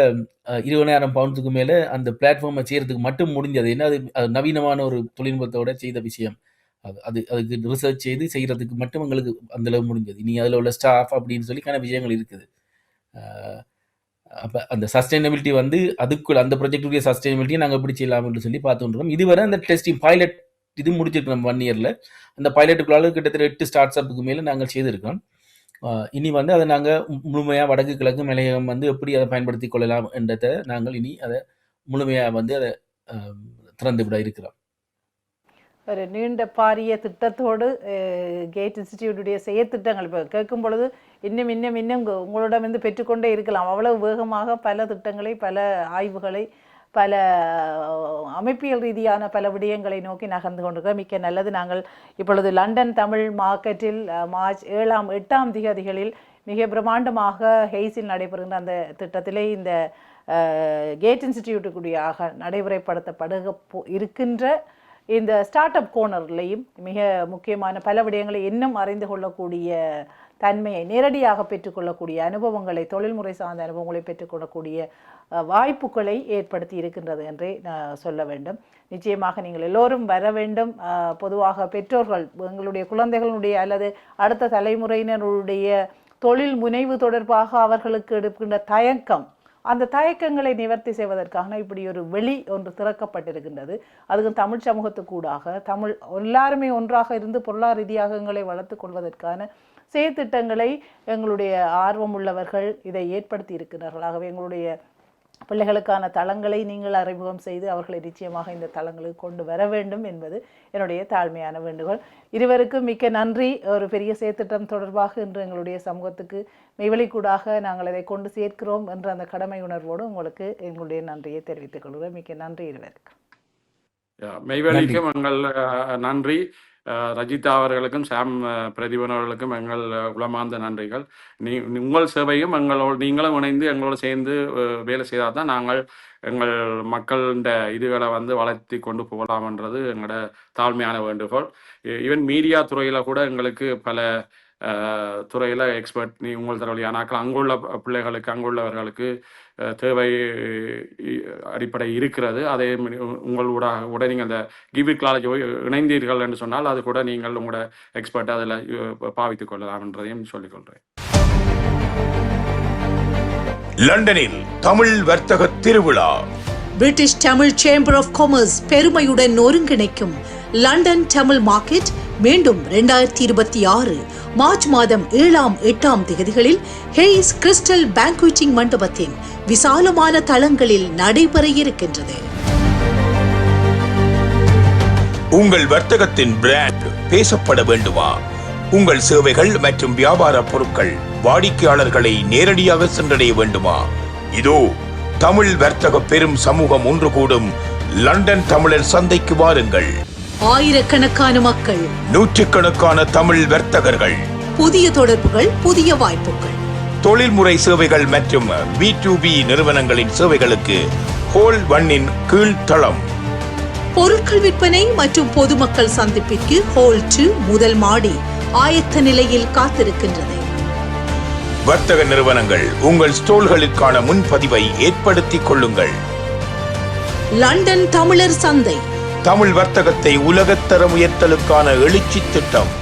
Speaker 2: 20,000 பவுண்ட்ஸுக்கு மேலே அந்த பிளாட்ஃபார்மை செய்கிறதுக்கு மட்டும் முடிஞ்சது. ஏன்னா அது நவீனமான ஒரு தொழில்நுட்பத்தோட செய்த விஷயம். அதுக்கு ரிசர்ச் செய்கிறதுக்கு மட்டும் எங்களுக்கு அந்தளவு முடிஞ்சது. இனி அதில் உள்ள ஸ்டாஃப் அப்படின்னு சொல்லிக்கான விஷயங்கள் இருக்குது. அப்போ அந்த சஸ்டைனபிலிட்டி வந்து அதுக்குள்ள அந்த ப்ராஜெக்டுடைய சஸ்டைனபிலிட்டியை நாங்கள் எப்படி செய்யலாம்னு சொல்லி பார்த்துருக்கோம். இதுவரை அந்த டெஸ்டிங் பைலட் இது முடிச்சிருக்கோம் 1 இயரில். அந்த பைலட்டுக்குள்ளால கிட்டத்தட்ட 8 ஸ்டார்ட் அப்புக்கு மேலே நாங்கள் செய்திருக்கோம். இனி வந்து அதை நாங்கள் முழுமையாக வடக்கு கிழக்கு மலையகம் வந்து எப்படி அதை பயன்படுத்தி கொள்ளலாம் என்றதை நாங்கள் இனி அதை முழுமையாக வந்து அதை திறந்து விட இருக்கிறோம்.
Speaker 1: ஒரு நீண்ட பாரிய திட்டத்தோடு கேட் இன்ஸ்டிடியூட்டுடைய செயற்திட்டங்கள் இப்போ கேட்கும் பொழுது இன்னும் உங்களிடம் வந்து பெற்றுக்கொண்டே இருக்கலாம். அவ்வளவு வேகமாக பல திட்டங்களை பல ஆய்வுகளை பல அமைப்பியல் ரீதியான பல விடயங்களை நோக்கி நகர்ந்து கொண்டிருக்கிறோம். மிக்க நல்லது. நாங்கள் இப்பொழுது லண்டன் தமிழ் மார்க்கெட்டில் மார்ச் 7, 8 திகதிகளில் மிக பிரம்மாண்டமாக ஹெய்ஸில் நடைபெறுகின்ற அந்த திட்டத்திலே இந்த கேட் இன்ஸ்டிடியூட்டுக்குடியாக நடைமுறைப்படுத்தப்பட இருக்கின்ற இந்த ஸ்டார்ட் அப் கோர்னர்லையும் மிக முக்கியமான பல விடயங்களை இன்னும் அறிந்து கொள்ளக்கூடிய தன்மையை நேரடியாக பெற்றுக்கொள்ளக்கூடிய அனுபவங்களை, தொழில்முறை சார்ந்த அனுபவங்களை பெற்றுக்கொள்ளக்கூடிய வாய்ப்புகளை ஏற்படுத்தி இருக்கின்றது என்றே நான் சொல்ல வேண்டும். நிச்சயமாக நீங்கள் எல்லோரும் வர வேண்டும். பொதுவாக பெற்றோர்கள் எங்களுடைய குழந்தைகளுடைய அல்லது அடுத்த தலைமுறையினருடைய தொழில் முனைவு தொடர்பாக அவர்களுக்கு எடுக்கின்ற தயக்கம், அந்த தயக்கங்களை நிவர்த்தி செய்வதற்காக இப்படி ஒரு வெளி ஒன்று திறக்கப்பட்டிருக்கின்றது. அதுக்கு தமிழ் சமூகத்துக்கூடாக தமிழ் எல்லாருமே ஒன்றாக இருந்து பொருளாதார ரீதியாக எங்களை வளர்த்து கொள்வதற்கான செயற்திட்டங்களை எங்களுடைய ஆர்வம் உள்ளவர்கள் இதை ஏற்படுத்தி இருக்கிறார்கள். ஆகவே எங்களுடைய பிள்ளைகளுக்கான தளங்களை நீங்கள் அறிமுகம் செய்து அவர்களை நிச்சயமாக இந்த தளங்களுக்கு கொண்டு வர வேண்டும் என்பது என்னுடைய தாழ்மையான வேண்டுகோள். இருவருக்கும் மிக்க நன்றி. ஒரு பெரிய செயற்திட்டம் தொடர்பாக இன்று எங்களுடைய சமூகத்துக்கு மெய்வெளிக்கூடாக நாங்கள் இதை கொண்டு சேர்க்கிறோம் என்ற அந்த கடமை உணர்வோடு உங்களுக்கு எங்களுடைய நன்றியை தெரிவித்துக் கொள்கிறோம். மிக்க நன்றி இருவருக்கு.
Speaker 3: மெய்வெளிக்கும் எங்கள் நன்றி. ரஜிதா அவர்களுக்கும் சாம் பிரதீபன் அவர்களுக்கும் எங்கள் உளமார்ந்த நன்றிகள். உங்கள் சேவையும் நீங்களும் இணைந்து எங்களோடு சேர்ந்து வேலை செய்தால் தான் நாங்கள் எங்கள் மக்களின் இதுகளை வளர்த்தி கொண்டு போகலாம்ன்றது எங்களோட தாழ்மையான வேண்டுகோள். ஈவன் மீடியா துறையில் கூட எங்களுக்கு பல துறையில் எக்ஸ்பர்ட் உங்கள் தரவழியானாக்கள் அங்குள்ள பிள்ளைகளுக்கு அங்குள்ளவர்களுக்கு தேவை அடிப்படை இருக்கிறது. அதே உங்களோட நீங்கள் அந்த கிவி காலேஜ் இணைந்தீர்கள் என்று சொன்னால் அது கூட நீங்கள் உங்களோட எக்ஸ்பர்ட் அதில் பாவித்துக் கொள்ளலாம் என்றதையும் சொல்லிக்கொள்கிறேன்.
Speaker 4: லண்டனில் தமிழ் வர்த்தக திருவிழா
Speaker 5: British Tamil chamber of commerce பெருமையுடன் ஒருங்கிணைக்கும் லண்டன் தமிழ் மார்க்கெட் மீண்டும் 2026 மார்ச் மாதம் 7, 8 திகதிகளில் ஹெய்ஸ் கிறிஸ்டல் பேங்க்வெட்டிங் மண்டபத்தின் விசாலமான தளங்களில் நடைபெற இருக்கின்றது.
Speaker 4: உங்கள் வர்த்தகத்தின் பிராண்ட் பேசப்பட வேண்டுமா? உங்கள் சேவைகள் மற்றும் வியாபார பொருட்கள் வாடிக்கையாளர்களை நேரடியாக சென்றடைய வேண்டுமா? இதோ தமிழ் வர்த்தக பெரும் சமூகம் ஒன்று கூடும் லண்டன் தமிழர் சந்தைக்கு வாருங்கள்.
Speaker 5: ஆயிரக்கணக்கான மக்கள்,
Speaker 4: நூற்றுக்கணக்கான தமிழ் வர்த்தகர்கள்,
Speaker 5: புதிய தொடர்புகள், புதிய வாய்ப்புகள்,
Speaker 4: தொழில்முறை சேவைகள் மற்றும் B2B நிறுவனங்களின் சேவைகளுக்கு ஹோல் 1 கீழ் தளம்.
Speaker 5: பொருட்கள் விற்பனை மற்றும் பொதுமக்கள் சந்திப்பிற்கு ஹோல் 2 முதல் மாடி ஆயத்த நிலையில் காத்திருக்கின்றது.
Speaker 4: வர்த்தக நிறுவனங்கள் உங்கள் ஸ்டோல்களுக்கான முன்பதிவை ஏற்படுத்திக் கொள்ளுங்கள்.
Speaker 5: லண்டன் தமிழர் சந்தை
Speaker 4: தமிழ் வர்த்தகத்தை உலகத்தரம் உயர்த்தலுக்கான எழுச்சி திட்டம்.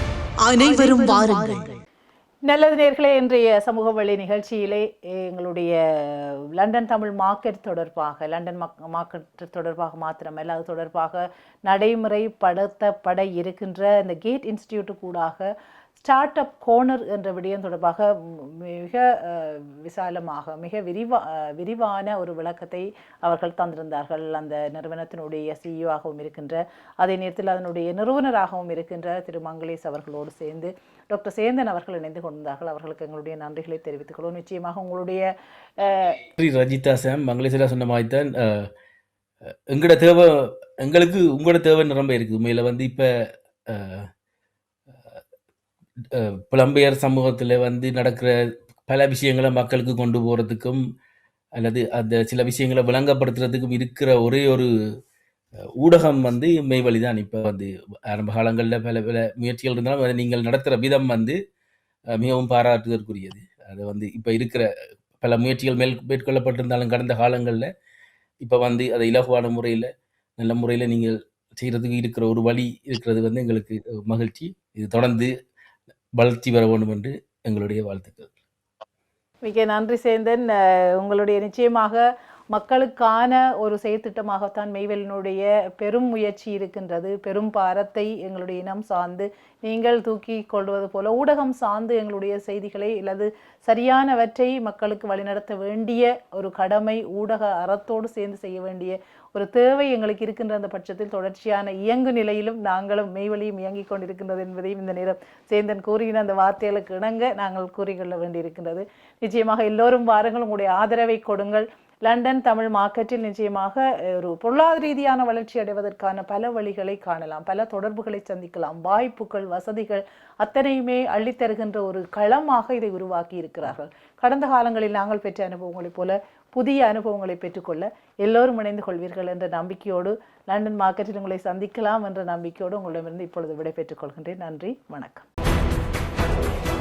Speaker 5: அனைவரும் வாருங்கள்.
Speaker 1: நல்லது நேர்களே, இன்றைய சமூக வழி நிகழ்ச்சியிலே எங்களுடைய லண்டன் தமிழ் மார்க்கெட் தொடர்பாக, லண்டன் மார்க்கெட் தொடர்பாக மாத்திரமல்ல, அது தொடர்பாக நடைமுறைப்படுத்தப்பட இருக்கின்ற இந்த கேட் இன்ஸ்டிடியூட்டு கூடாக ஸ்டார்ட் அப் கோர்னர் என்ற விடயம் தொடர்பாக மிக விசாலமாக மிக விரிவான ஒரு விளக்கத்தை அவர்கள் தந்திருந்தார்கள். அந்த நிறுவனத்தினுடைய சிஇஓவாகவும் இருக்கின்ற, அதே நேரத்தில் அதனுடைய நிறுவனராகவும் இருக்கின்ற திரு மங்களேஷ் அவர்களோடு சேர்ந்து டாக்டர் சேந்தன் அவர்கள் இணைந்து கொண்டிருந்தார்கள். அவர்களுக்கு எங்களுடைய நன்றிகளை தெரிவித்துக் கொள்வோம். நிச்சயமாக உங்களுடைய
Speaker 2: ரஜிதா சாம் மங்களேஸ்வரா சொன்ன மாதிரி தான் எங்களுக்கு உங்களோட தேவை நிரம்ப இருக்குது. உண்மையில் இப்போ புலம்பெயர் சமூகத்தில் நடக்கிற பல விஷயங்களை மக்களுக்கு கொண்டு போகிறதுக்கும் அல்லது அந்த சில விஷயங்களை விளங்கப்படுத்துறதுக்கும் இருக்கிற ஒரே ஒரு ஊடகம் மெய்வழி தான். இப்போ ஆரம்ப காலங்களில் பல பல முயற்சிகள் இருந்தாலும் அதை நீங்கள் நடத்துகிற விதம் மிகவும் பாராட்டுதற்குரியது. அதை இப்போ இருக்கிற பல முயற்சிகள் மேற்கொள்ளப்பட்டிருந்தாலும் கடந்த காலங்களில் இப்போ அதை இலகுவான முறையில் நல்ல முறையில் நீங்கள் செய்கிறதுக்கு இருக்கிற ஒரு வழி இருக்கிறது எங்களுக்கு மகிழ்ச்சி. இது தொடர்ந்து வளர்ச்சி பெற வேண்டும் என்று எங்களுடைய வாழ்த்துக்கள்.
Speaker 1: மிக நன்றி சேந்தன். உங்களுடைய நிச்சயமாக மக்களுக்கான ஒரு செயற்திட்டமாகத்தான் மெய்வெளியினுடைய பெரும் முயற்சி இருக்கின்றது. பெரும் பாரத்தை எங்களுடைய இனம் சார்ந்து நீங்கள் தூக்கி கொள்வது போல ஊடகம் சார்ந்து எங்களுடைய செய்திகளை அல்லது சரியானவற்றை மக்களுக்கு வழிநடத்த வேண்டிய ஒரு கடமை ஊடக அறத்தோடு சேர்ந்து செய்ய வேண்டிய ஒரு தேவை எங்களுக்கு இருக்கின்ற அந்த பட்சத்தில் தொடர்ச்சியான இயங்கு நிலையிலும் நாங்களும் மெய்வழியும் இயங்கிக் கொண்டிருக்கின்றது என்பதையும் இந்த நேரம் சேந்தன் கூறுகிற அந்த வார்த்தைகளுக்கு இணங்க நாங்கள் கூறிக்கொள்ள வேண்டியிருக்கின்றது. நிச்சயமாக எல்லோரும் வாருங்கள், உங்களுடைய ஆதரவை கொடுங்கள். லண்டன் தமிழ் மார்க்கெட்டில் நிச்சயமாக ஒரு பொருளாதார ரீதியான வளர்ச்சி அடைவதற்கான பல வழிகளை காணலாம், பல தொடர்புகளை சந்திக்கலாம், வாய்ப்புகள் வசதிகள் அத்தனையுமே அள்ளித்தருகின்ற ஒரு களமாக இதை உருவாக்கி இருக்கிறார்கள். கடந்த காலங்களில் நாங்கள் பெற்ற அனுபவங்களைப் போல புதிய அனுபவங்களை பெற்றுக்கொள்ள எல்லோரும் இணைந்து கொள்வீர்கள் என்ற நம்பிக்கையோடு லண்டன் மார்க்கெட்டில் உங்களை சந்திக்கலாம் என்ற நம்பிக்கையோடு உங்களிடமிருந்து இப்பொழுது விடை பெற்றுக் கொள்கின்றேன். நன்றி, வணக்கம்.